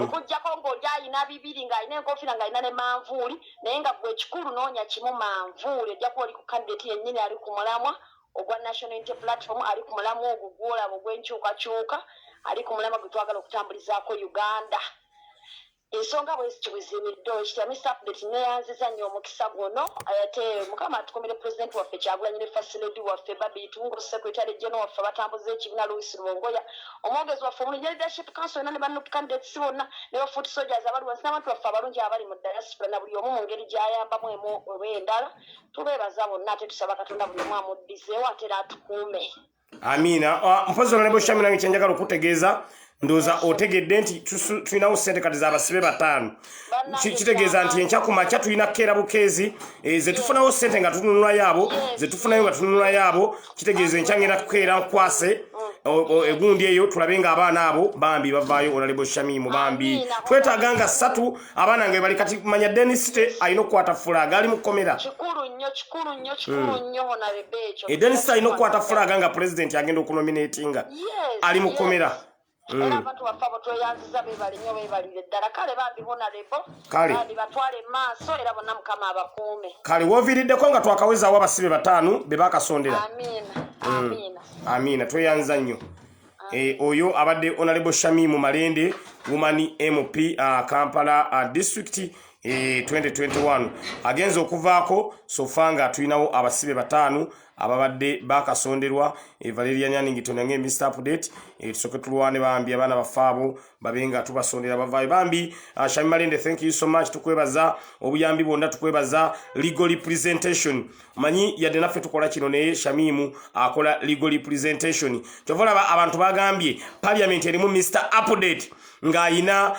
okuggyako ng'oli ayina 2 ng'alina enkofiira ng'alina ne manvuuli naye nga gwe ekikulu noonya kimu manvuuli ojja kuba oli ku candidate yennyini ali ku mulamwa ogwa National Unity Platform ali ku mulamwa ogwo gwolaba ogw'enkyukakyuka ali ku mulamwa gwe twagala okutambulizaako Uganda ensonga bwezityo bwezimiddeo ekitya Mr. Update neyanziza nnyo omukisa guno ate mukama atukumire president waffe Kyagulanyi ne first lady waffe Babi Tungo secretary general waffe abatambuza ekibiina Louis Lubongoya omwogezi waffe omulungi leadership council na ne bannup candidates bonna ne bafuuti soldiers abali wansi n'abantu baffe abalungi abali mu diaspora na buli omu mu ngeri gy'ayambamu emu oba endala tubeebaza bonna ate tusaba Katonda buli omu amuddizeewo ate era atukuume Amina mpozi Honorable Shamimu nange kyenjagala okutegeeza ndoza otegedde nti tulinawo ssente kati z'abasibe 5 kitegeeza nti enkya ku makya tulina keera bukeezi ze tufunawo ssente nga tununula yaabo ze tufunayo nga tununula yaabo kitegeeza enkya ngenda kukeera nkwase egundi eyo tulabe nga abaana abo bambi bavaayo Honorable Shamimu bambi twetaaga nga 3 abaana nga bali kati manya Denisite alina okukwata fulaga ali mu kkomera kikulu nnyo Honorable ekyo Denisite alina okukwata fulaga nga president agenda okunominatinga ali mu kkomera era abantu baffe abo tweyanziza beebali nnyo beebalire ddala kale bambi Honorable kale bandi batwale maaso era bonna Mukama abakuume kale wooviiriddeko nga twakawezaawo abasibe 5 be baakasondera amina tweyanza nnyo oyo abadde Honorable Shamimu Malende woman MP Kampala district 2021 agenza okuvaako sofa nga tulinawo abasibe 5 ababadde bakasonderwa Valeria Nyanington nange Mr Update tusoke tulwane bambi abaana bafaabo babenga tubasondera bavayo bambi Shamimu Malende thank you so much tukwebaza obuyambi bwonna tukwebaza legal representation manyi yadde naffe tukola kino naye Shamimu akola legal representation kyovola abantu bagambye parliament erimu Mr Update nga ayina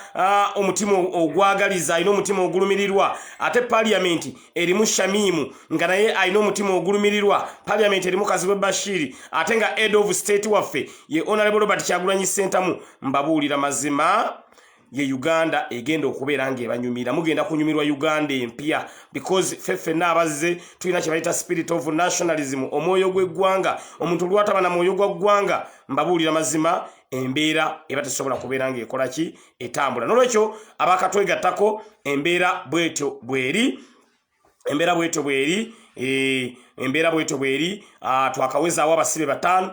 omutima ogwagaliza ayina omutima ogulumirirwa ate parliament erimu Shamimu nga naye ayina omutima ogulumirirwa parliament erimu Kazibe Bashiri ate nga head of state waffe ye Honorable Robert Kyagulanyi Ssentamu mbabuulira mazima ye Uganda egenda okubeera ng'ebanyumira mugenda kunyumirwa Uganda empya because feffe n'abazze tulina kye bayita spirit of nationalism omwoyo gw'eggwanga omuntu lwataba na mwoyo gwa ggwanga mbabuulira mazima embeera eba tesobola kubeera ng'ekola ki etambula n'olwekyo abakatwegattako embeera bwetyo bweri twakawezaawo abasibe 5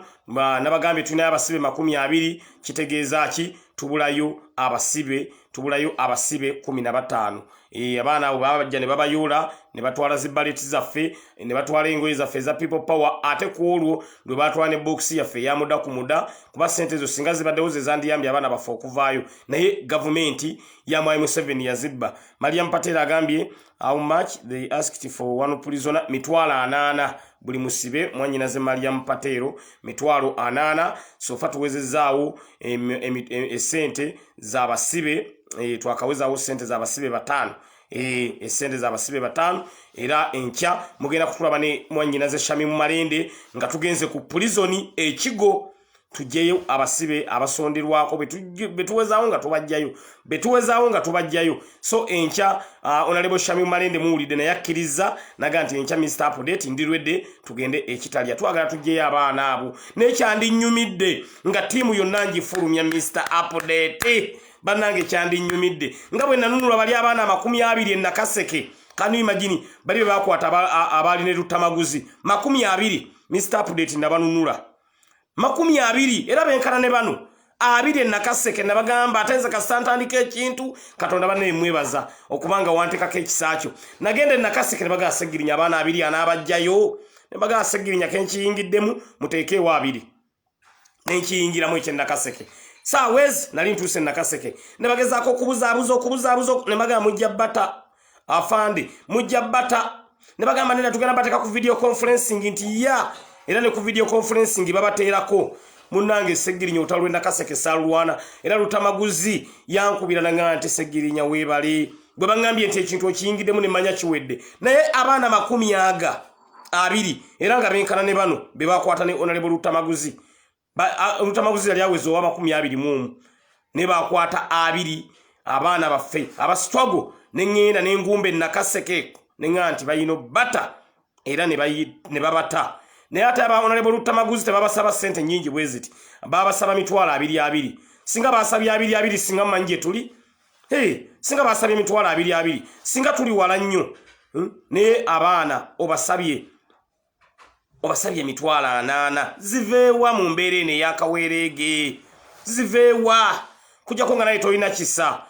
nabagambye tulinayo abasibe 20 kitegeeza ki tubulayo abasibe 15 abaana abo babajja ne babayoola ne batwala zibbaleti zaffe ne batwala engoye zaffe za people power ate ku olwo lwe batwala ne box yaffe ya muda ku muda kuba ssente zo singa zibaddewo ze zandiyambye abaana baffe okuvaayo naye gavumenti ya Mwai Museveni yazibba. Mariam Patel agambye how much they asked for one prisoner 80 buli musibe mwanyinaze Mariam Patero 80 sofa tuwezezaawo esente z'abasibe twakawezaawo sente z'abasibe 5 esente z'abasibe 5 era enkya mugenda kutulaba ne mwanyinaze Shamimu Malende nga tugenze ku prison ekigo tujeyo abasibe abasonderwako betuwezaawo nga tubajjayo so enkya Honorable Shamimu Malende muwulidde naye akkiriza naga nti enkya Mr Update ndirwedde tugende ekitalya twagala tujeyo abaana abo nekyandinyumidde nga tiimu yonna ngifulumya Mr Update bannange kyandinyumidde nga bwe nanunula bali abaana 20 Nakaseke kanu imagine bali be bakwata abali ne Lutamaguzi 20 Mr Update nabanunula 20 era benkana ne bano 2 Nakaseke nabagamba atenze kasantandika ekintu Katonda banne mwebaza okubanga wantekako ekisakyo nagende Nakaseke nebaga segirinya abaana 2 anabajjayo nebaga segirinya kenkiyingiddemu muteekewo 2 nenkiyingiramu ekye Nakaseke sawezi nali ntuse Nakaseke nebagezaako okubuzaabuza nebaga mujja bata afande mujja bata nebagamba nenda tugenda bateka ku video conferencing nti era ne ku video conferencing babateerako munnange Segirinya otalwe Nakaseke salwana era Lutamaguzi yankubira nanga nti Segirinya weebali bwe bangambye nti ekintu okiyingiddemu ne manya kiwedde naye abaana 20 era nga benkana ne bano be bakwata ne Honorable Lutamaguzi Lutamaguzi yali aweza owa 21 ne bakwata 2 abaana baffe abastruggle nengenda nengumbe Nakaseke nenga nti bayino bata era ne babata naye ate Honorable Lutamaguzi tebabasaba sente nyingi bweziti babasaba 20 singa basabye 20 singa manje tuli singa basabye 20 singa tuli wala nnyo naye abaana obasabye 80 ziveewa mu mbeera eno eyakaweerege ziveewa kujja ko nga naye tolina kisa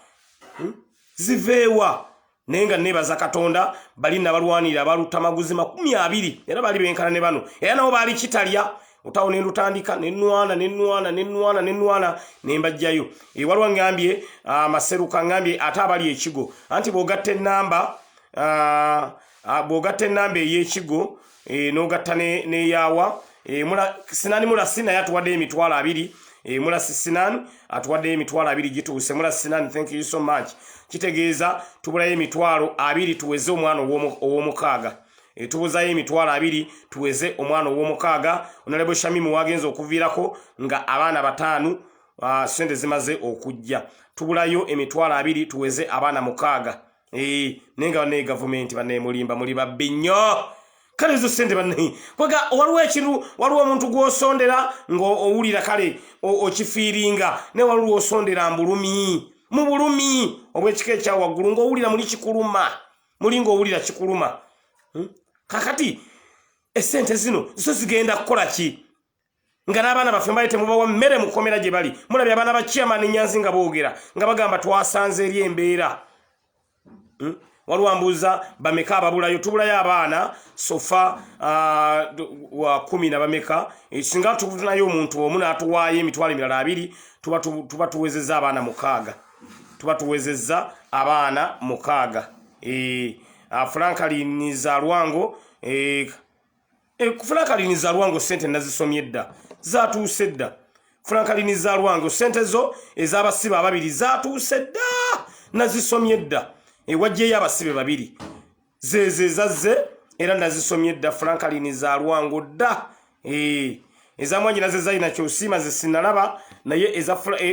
ziveewa naye nga nebaza Katonda bali nabalwanira abalutamaguzi 20 era bali benkana ne bano era nabo bali kitalya utawo ne lutandika nenwana nembajjayo walwa ngambye maseruka ngambye ate abali ekigo anti bwogatta ennamba ey'ekigo n'ogatta ne yawa sinani mula sina yatuwadde 20 Mulasi Sinan atuwadde emitwalo 2 gituuse. Mulasi Sinan, thank you so much. Kitegeeza tubulayo emitwalo 2 tuweze omwana ow'omukaaga. Tubuzayo emitwalo 2 tuweze omwana ow'omukaaga. Honorable Shamimu wagenza okuviirako nga abaana 5 sente zimaze okujja. Tubulayo emitwalo 2 tuweze abaana 6. Nenga ne government bane mulimba muli babbi nnyo. Kale zo sente bane. Kwaga waliwo omuntu gw'osondera ng'owulira kale okifiiringa ne waliwo osondera mbulumi. Mu bulumi obw'ekika ekya waggulu ng'owulira muli kikuluma. Muli ng'owulira kikuluma. Kakati esente zino zo zigenda kukola ki? Nga n'abaana baffe mbayite mubawa mmere mu kkomera gye bali. Mulabye abaana ba chairman Nyanzi nga boogera nga bagamba twasanze eri embeera. Waluwambuza bameka ababulayo tubulayo abaana sofa wa 10 na bameka. Singa tuvunayo omuntu omu n'atuwaayo emitwalo emirala 2 tuba tuwezezza abaana 6. Tuba tuwezezza abaana 6. Franklin Zalwango Franklin Zalwango sente nazisomye dda zatuuse dda. Franklin Zalwango sente zo ez'abasibe 2 zatuuse dda nazisomye dda. Wajjeyo abasibe 2 zezezazze era nazisomye dda. Franklin Zalwango dda. Ezamwanyi naze zalina kyosiima zesinalaba naye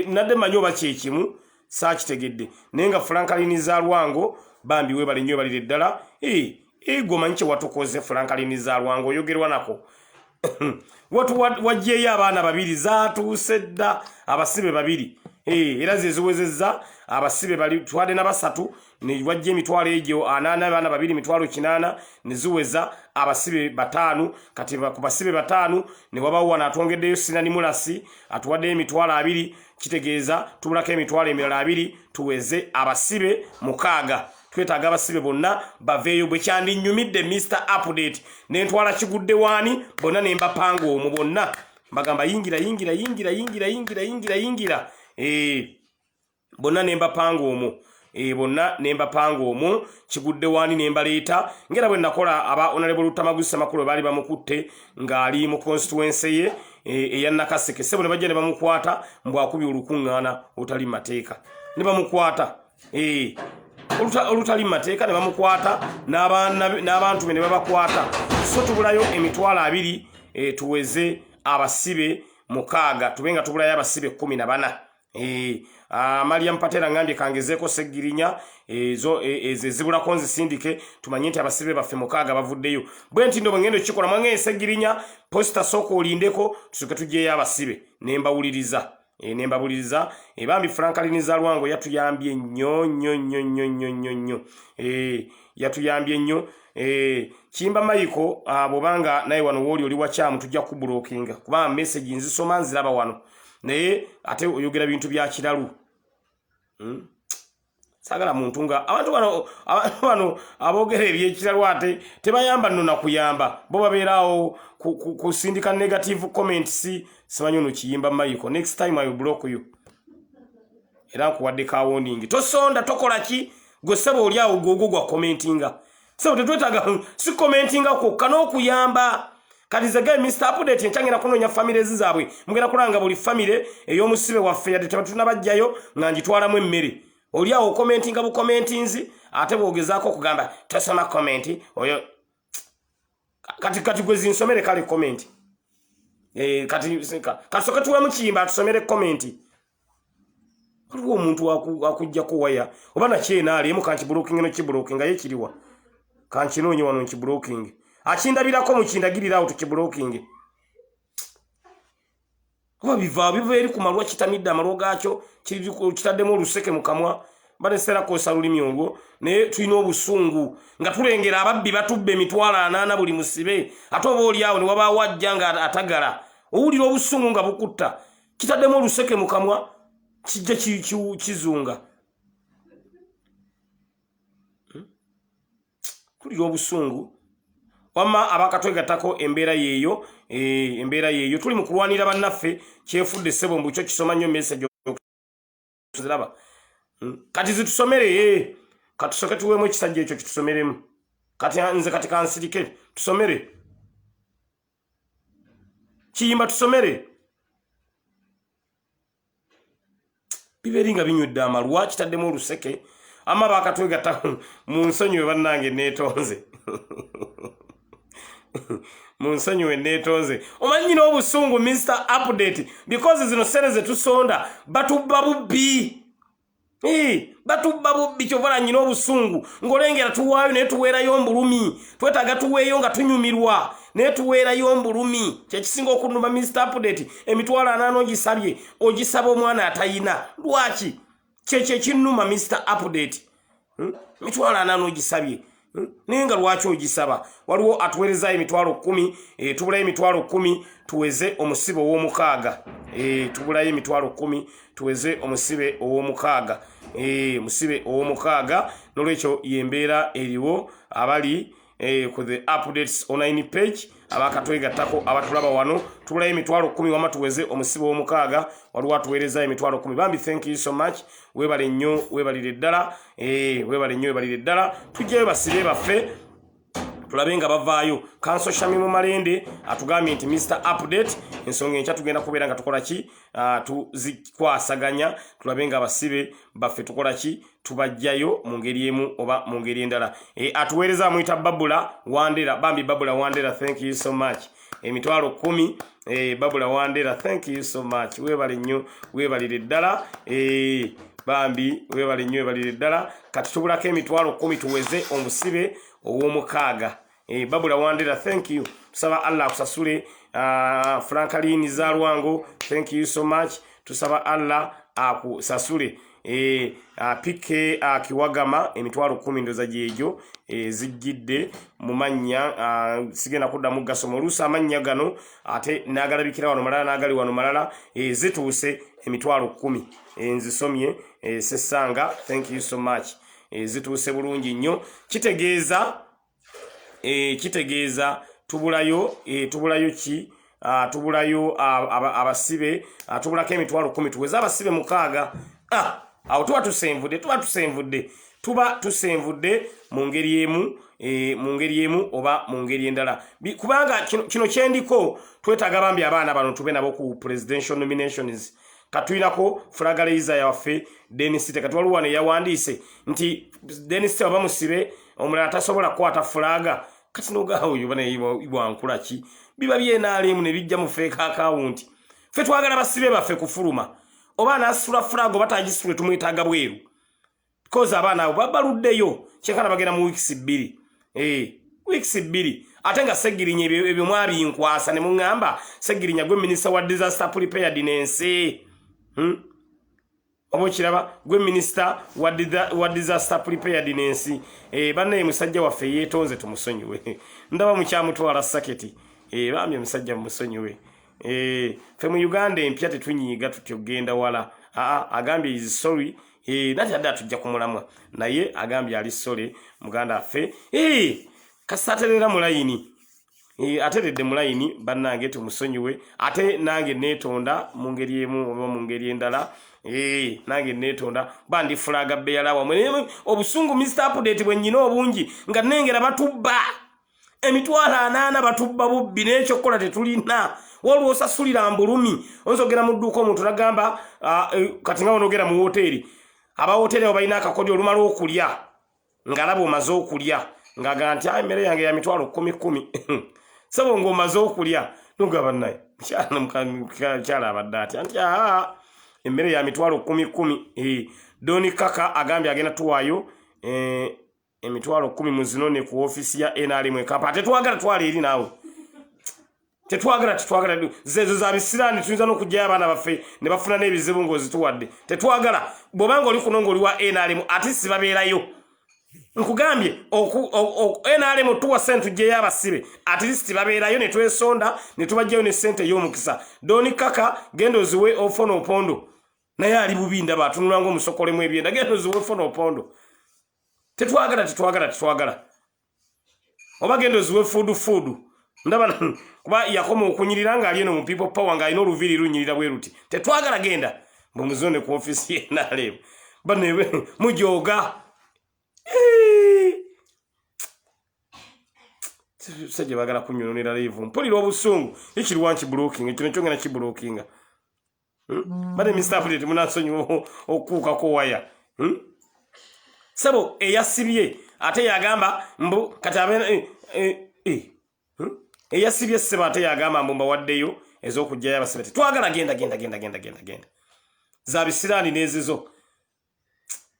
nadde manyoba kyekimu saakitegedde naye nga Franklin Zalwango bambi webale nnyo balire ddala. Goma nche watukoze Franklin Zalwango oyogerwa nako. Wajjeyo abaana 2 zatuuse dda abasibe 2. Era zeziwezezza abasibe bali twadde na 3 ne wajje emitwalo egyo 8 abaana 2 emitwalo 8 ne ziweza abasibe 5. Kati ku basibe 5 ne wabawo wana atwongeddeyo Sinani Mulasi atuwadde emitwalo 2. Kitegeeza tubulako emitwalo emirala 2 tuweze abasibe 6. Twetaaga abasibe bonna baveeyo bwe kyandinnyumidde Mr. Update n'entwala kigudde waani bonna ne mbapanga omwo bonna bagamba yingira bonna ne mbapanga omwo. Bonna ne mbapanga omwo kigudde waani ne mbaleeta ngera bwe nakola aba Honorable Lutamagusa makulu bali bamukutte ng'ali mu constituency ye eya Nakaseke. Sebo ne bajja ne bamukwata mbwakubye olukuŋŋaana olutali mateeka ne bamukwata. Olutali mateeka ne bamukwata n'abantu be ne babakwata. So tubulayo emitwalo 2 tuweze abasibe 6 tubenga tubulayo abasibe 14. Mariam Patera ngambye kangezeeko Segirinya ezo zibulako nzisindike tumanye nti abasibe baffe 6 bavuddeyo. Bwe nti ndo ngendo kikola mwange Segirinya posta soko olindeko tusuke tujjeyo abasibe nembawuliriza. Nembabuliriza bambi Franklin Zalwango yatuyambye nnyo. Yatuyambye nnyo. Kimba Maiko bobanga naye wano woli oli wakyamu tujja kubulookinga kuba message nzisoma nziraba wano naye ate oyogera bintu bya kiralu. Sagala muntu nga abantu wano abogera ebyekiralu ate tebayamba nno nakuyamba bo babeerawo kusindika negative comments. Simanyi ono Kiyimba Maiko, next time I will block you. Era nkuwadde ka warning. Tosonda tokola ki gwe sebo oli awo gogo gwa commentinga. Sebo tetwetaaga si commentinga kokka n'okuyamba. Kati zege Mr. Update nkyangera kunoonya family zaabwe mugenda kulanga buli family ey'omusibe waffe yadde tebatunabajjayo nga ngitwalamu emmere. Oli awo commentinga bu commentinzi ate boogezaako okugamba tosoma comment oyo kati gwe zinsomere kale comment. Kati soka tuwa mukiyimba tusomere comment. Waliwo omuntu akujjako waya oba nakyenaali emu kankibulookinga nokibulookinga ye kiriwa kankinoonye wano nkibulookinge akindabirako mukindagirira awo tukibulookinge. Oba biva eri ku malwa kitamidde amalwa gaakyo kitaddemu oluseke mu kamwa baneseera koosa lulimi olwo naye tulina obusungu nga tulengera ababbi batubba emitwalo 8 buli musibe ate oba oli awo ne wabaawo wajja nga atagala owulira obusungu nga bukutta kitaddemu oluseke mu kamwa kijja kizunga. Tulira obusungu wamma abakatwegattako embeera yeeyo tuli mu kulwanira bannaffe kyefudde ssebo mbu kyo kisoma nnyo message okuziraba. Kati zitusomere katusoke tuweemu ekisajja ekyo kitusomeremu kati nze kati kansirike tusomere Kiyimba tusomere biberinga binywedde amalwa kitaddemu oluseke ama bakatwegata mu nsonyiwe bannange neetonze mu nsonyiwe neetonze omanyi nyina obusungu Mr. Update because zino sene ze tusonda batubba bubbi batubba bubbi kyovala nyina obusungu ng'olengera tuwaayo naye tuweerayo mbulumi twetaaga tuweeyo nga tunyumirwa naye tuweerayo mbulumi kyekisinga okunnuma Mr. Update emitwalo 8 ogisabye ogisaba omwana atayina lwaki kyekyo ekinnuma Mr. Update emitwalo 8 ogisabye naye nga lwaki ogisaba waliwo atuweereza emitwalo 10 tubulayo emitwalo 10 tuweze omusibe ow'omukaaga tubulayo emitwalo 10 tuweze omusibe ow'omukaaga musibe ow'omukaaga nolwekyo yembeera eriwo abali ku the updates online page abakatwegattako abatulaba wano tubulayo emitwalo 10 wama tuweze omusibe ow'omukaaga waliwo atuweereza emitwalo 10 bambi thank you so much webale nnyo webalire ddala webale nnyo webalire ddala tujjayo basibe baffe tulabe nga bavaayo kanso shami mu malende atugambye nti Mr. Update ensonga enkya tugenda kubeera nga tukola ki tuzikwasaganya tulabe nga abasibe baffe tukola ki tubajjayo mu ngeri emu oba mu ngeri endala atuweereza amuyita Babula Wandera bambi Babula Wandera thank you so much emitwalo 10 Babula Wandera thank you so much webale nnyo webalire ddala bambi webale nnyo webalire ddala kati tubulako emitwalo 10 tuweze omusibe ow'omukaaga Babula Wandera thank you tusaba Allah akusasule Franklin Zalwango thank you so much tusaba Allah akusasule pike Kiwagama emitwalo 10 ndoza jejo zijjidde mu mannya sigenda kuddamu gasomo oluusi amannya gano ate nagalabikira wano malala nagali wano malala zituuse emitwalo 10 nzisomye Sesanga thank you so much zituuse bulungi nnyo kitegeeza tubulayo ki tubulayo abasibe tubulako emitwalo 10 tuweze abasibe mukaaga awo tuba tusenvudde mu ngeri emu oba mu ngeri endala kubanga kino kyendiko twetaaga bambi abaana bano tube nabo ku presidential nominations katuyinako flagalaiza yaffe Dennis kati waliwo wano yawandiise nti Dennis waba musibe omulala tasobola kukwata flaga kati nogawo yobana ibwankula ki biba byenaalemu ne bijja mu fake account ffe twagala basibe baffe kufuluma oba nasula flaga oba tagisule tumwetaaga bweru koza abaana abo babaluddeyo kyenkana bagenda mu weeks 2 weeks 2 ate nga Segirinya ebyo mwabinkwasa ne muŋŋamba Segirinya gwe minister wa disaster preparedness obokiraba gwe minister wa disaster preparedness banne musajja waffe yeetonze tumusonyiwe ndaba mukyamutwala saketi bamye musajja musonyiwe fe mu Uganda empya tetunyiiga tutyo genda wala agambye is sorry nati adda tujja kumulamwa naye agambye ali sorry muganda affe kasaterera mu layini ateredde mu layini bannange tumusonyiwe ate nange neetonda mu ngeri emu oba mu ngeri endala nange neetonda bandi flaga beyala wamwe obusungu Mr. Update bwe nnyina obungi nga nengera batubba emitwalo 8 batubba bubbi n'ekyokola tetulina waliwo osasulira mbulumi onsogera mu dduuka omuntu nagamba kati nga onogera mu woteeri aba woteeri abo balina akakodyo olumala okulya ng'alaba omaze okulya ng'agamba nti emmere yange ya mitwalo 10 sabo ng'omaze okulya nogaba naye mukyala abadde atya nti emmere ya mitwalo 10 Doni Kaka agambye agenda tuwaayo emitwalo 10 mu zinone ku ofisi ya NRM ekapa tetwagala twala eri naawe tetwagala zezo za bisirani tuyinza n'okujjayo abaana baffe ne bafuna n'ebizibu ng'ozituwadde tetwagala bw'obanga oli kuno ng'oli wa NRM ate si babeerayo nkugambye NRM tuwa sente tujjeyo abasibe at least babeerayo ne twesonda ne tubajjayo ne sente y'omukisa Doni Kaka genda oziwe ofona opondo naye ali bubi ndaba atunula ng'omusokolemu ebyenda genda oziwe ofona opondo tetwagala oba genda oziwe fudu ndaba kuba yakoma okunyirira ng'ali eno mu people power ng'alina oluviri lunyirira bwe ruti tetwagala genda mumuzonde ku ofisi ye NRM banebe mujoga sajja bagala kunyononera live mpulira obusungu ekiri wanki blocking ekino kyongera ki blockinga bade Mr. Update munasonyi okuuka ko waya sebo eyasibye ate yagamba mbu kati eyasibye sebo ate yagamba mbu mbawaddeyo ez'okujjayo abasibe twagala genda zabisirani nezizo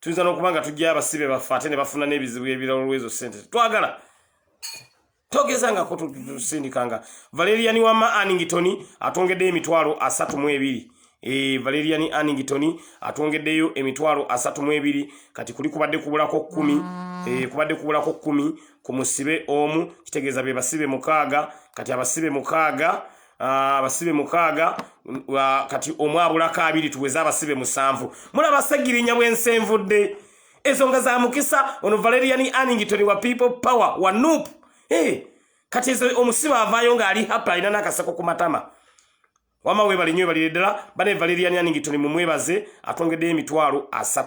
tuyinza n'okubanga tujjayo abasibe baffe ate ne bafuna n'ebizibu ebirala olw'ezo ssente twagala togezanga ko tusindikanga Valerian Wama Annington atongedde emitwalo 32 Valerian Annington atongeddeyo emitwalo 32 kati kuli kubadde kubulako 10 kubadde kubulako 10 ku musibe omu kitegeeza be basibe mukaaga kati abasibe mukaaga kati omwabulako 2 tuweza abasibe 7 mulaba segirinya bwensenvudde ezo nga za mukisa ono Valerian Annington wa People Power wa Nup kati ezo omusiba avaayo nga ali hapa alina n'akasako ku matama wama webali nnyo balire ddala bane Valerian Annington mumwebaze atongedde emitwalo 3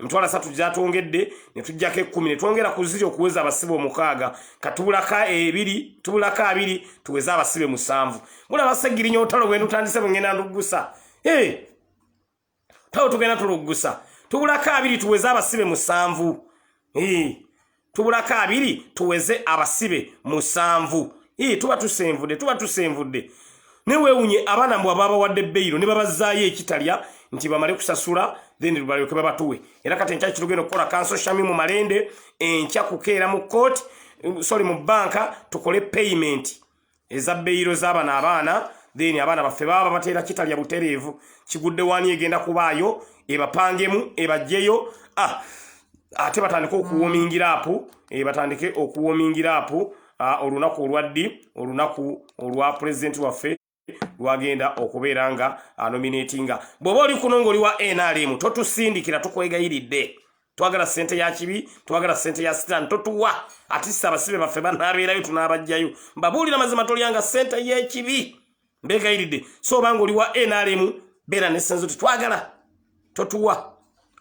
emitwalo 3 gyatongedde ne tujjako 10 ne twongera ku ziri okuweza abasibe 6 katubulako 2 tuweza abasibe 7 mulaba segirinya otalo bwe ntandise bwengenda nduggusa tawo tugenda tuluggusa tubulako 2 tuweza abasibe 7 tubulako 2 tuweze abasibe 7 tuba tusenvudde neweewunye abaana mbwe ababa wadde beyiro ne babazaayo ekitalya nti bamale kusasula then lubalyoke babatuwe era kati enkya kitugenda okukola kanso shami mu malende enkya kukeera mu court mu banka tukole payment eza beyiro z'abaana abaana then abaana baffe baba bateera kitalya butereevu kigudde wani egenda kubaayo ebapangemu ebajjeyo ate batandike okuwomingira apu olunaku olwaddi olunaku olwa president waffe lwagenda okubeera nga nominatinga bw'oba oli kuno ng'oli wa NRM totusindikira tukwegayiridde twagala ssente ya kibi twagala ssente ya sitan totuwa atisa abasibe baffe banaabeerayo tunaabajjayo mbabuulira mazima tolyanga ssente y'ekibi mbegayiridde so obanga oli wa NRM beera n'essenzo twagala totuwa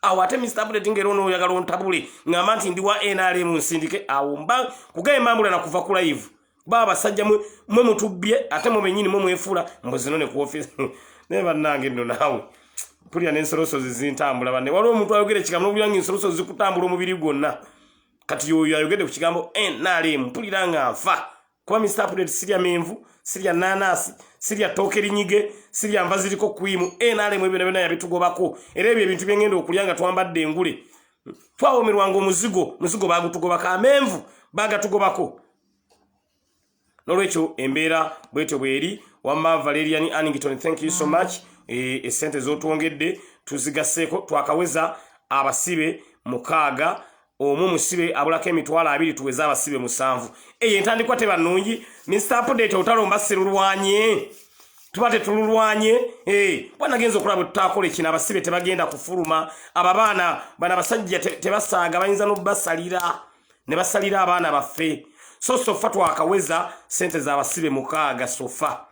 awo ate Mr. Update ngero no oyagala ontabule ngamba nti ndi wa NRM nsindike awo mba kugamba mbula na kuva ku live baba sajja mwe mutubye ate mu benyini mwe mwefula mbozino ne ku office ne bannange nno nawe pulya n'ensoloso zizintambula banne waliwo omuntu ayogere kigambo byange ensoloso zikutambula omubiri gwonna kati yoyo ayogede ku kigambo NRM pulira nga nfa kuba Mr. Update sirya menvu sirya nanasi sirya tokeri nyige sirya nva ziriko kwimu NRM ebyo nabyo yabitugobako era ebyo ebintu byengenda okulyanga twambadde engule twawomerwanga omuzigo bagutugobako amenvu bagatugobako nolwekyo embeera bwetyo bweri wamma Valerian Annington thank you so much esente z'otwongedde tuzigaseeko twakaweza abasibe 6 omu musibe abulako emitwalo 2 tuweza abasibe 7 entandikwa tebannungi Mr. Update otalomba serulwanye tubate tululwanye bwanagenza okulaba tutakola kino abasibe tebagenda kufuluma ababaana bana basajja tebasaaga bayinza n'obasalira ne basalira abaana baffe sofa twakaweza sente za basibe 6 sofa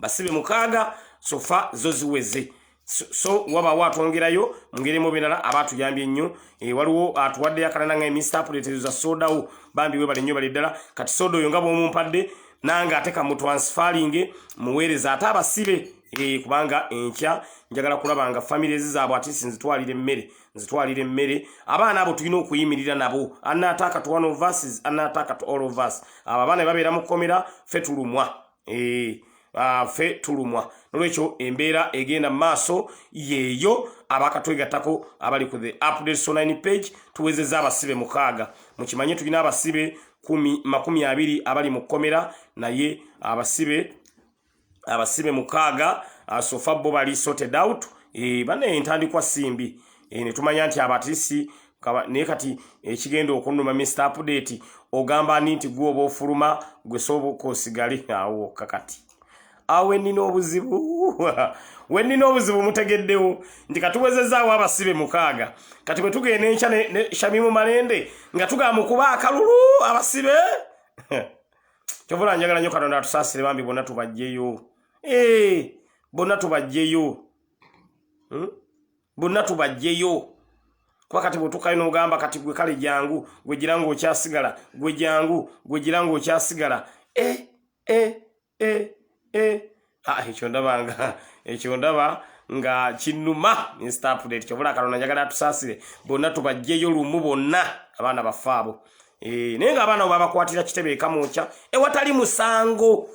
basibe 6 sofa zo ziweze so waba watongerayo mungere birala abatu yambye nnyo waliwo atuwadde akalana nga Mr. Update za sodawo bambi we bali nnyo bali ddala kati soda oyo ngabo mumpadde nanga ateka mu transferring muweereza ate abasibe kubanga enkya njagala kulabanga family ezizaabwe atisi nzitwalire mmere abaana abo tulina okuyimirira nabo anataka to one of us anataka to all of us abaana babeera mu komera fe tulumwa nolwekyo embeera egenda maaso yeeyo abakatwegattako abali ku the Updates online page tuwezeza abasibe 6 mukimanye tulina abasibe 20 abali mu komera naye abasibe 6 sofa bo bali sorted out bane entandikwa simbi ne tumanya nti abatisi ne kati ekigendo okunduma Mr. Update ogamba nti gwo obofuluma gwe sobo kosigale awo kakati awe nino obuzibu mutegeddewo nti katuwezezaawo abasibe 6 kati bwe tugenda enkya ne Shamimu Malende nga tugamba kuba akalulu abasibe kyovula njagala nnyo Katonda atusaasire bambi bonna tubajjeyo bonna tubajjeyo kuba kati bwetukayo n'ogamba kati gwe kale jangu gwe gira ng'okyasigala gwe jangu gwe gira ng'okyasigala ekyo ndaba nga kinuma Mr. Update kyobula kalona njagala tusasire bonna tubajjeyo lumu bonna abaana bafaabo naye nga abaana babakwatira kitebe ekamocha ewatali musango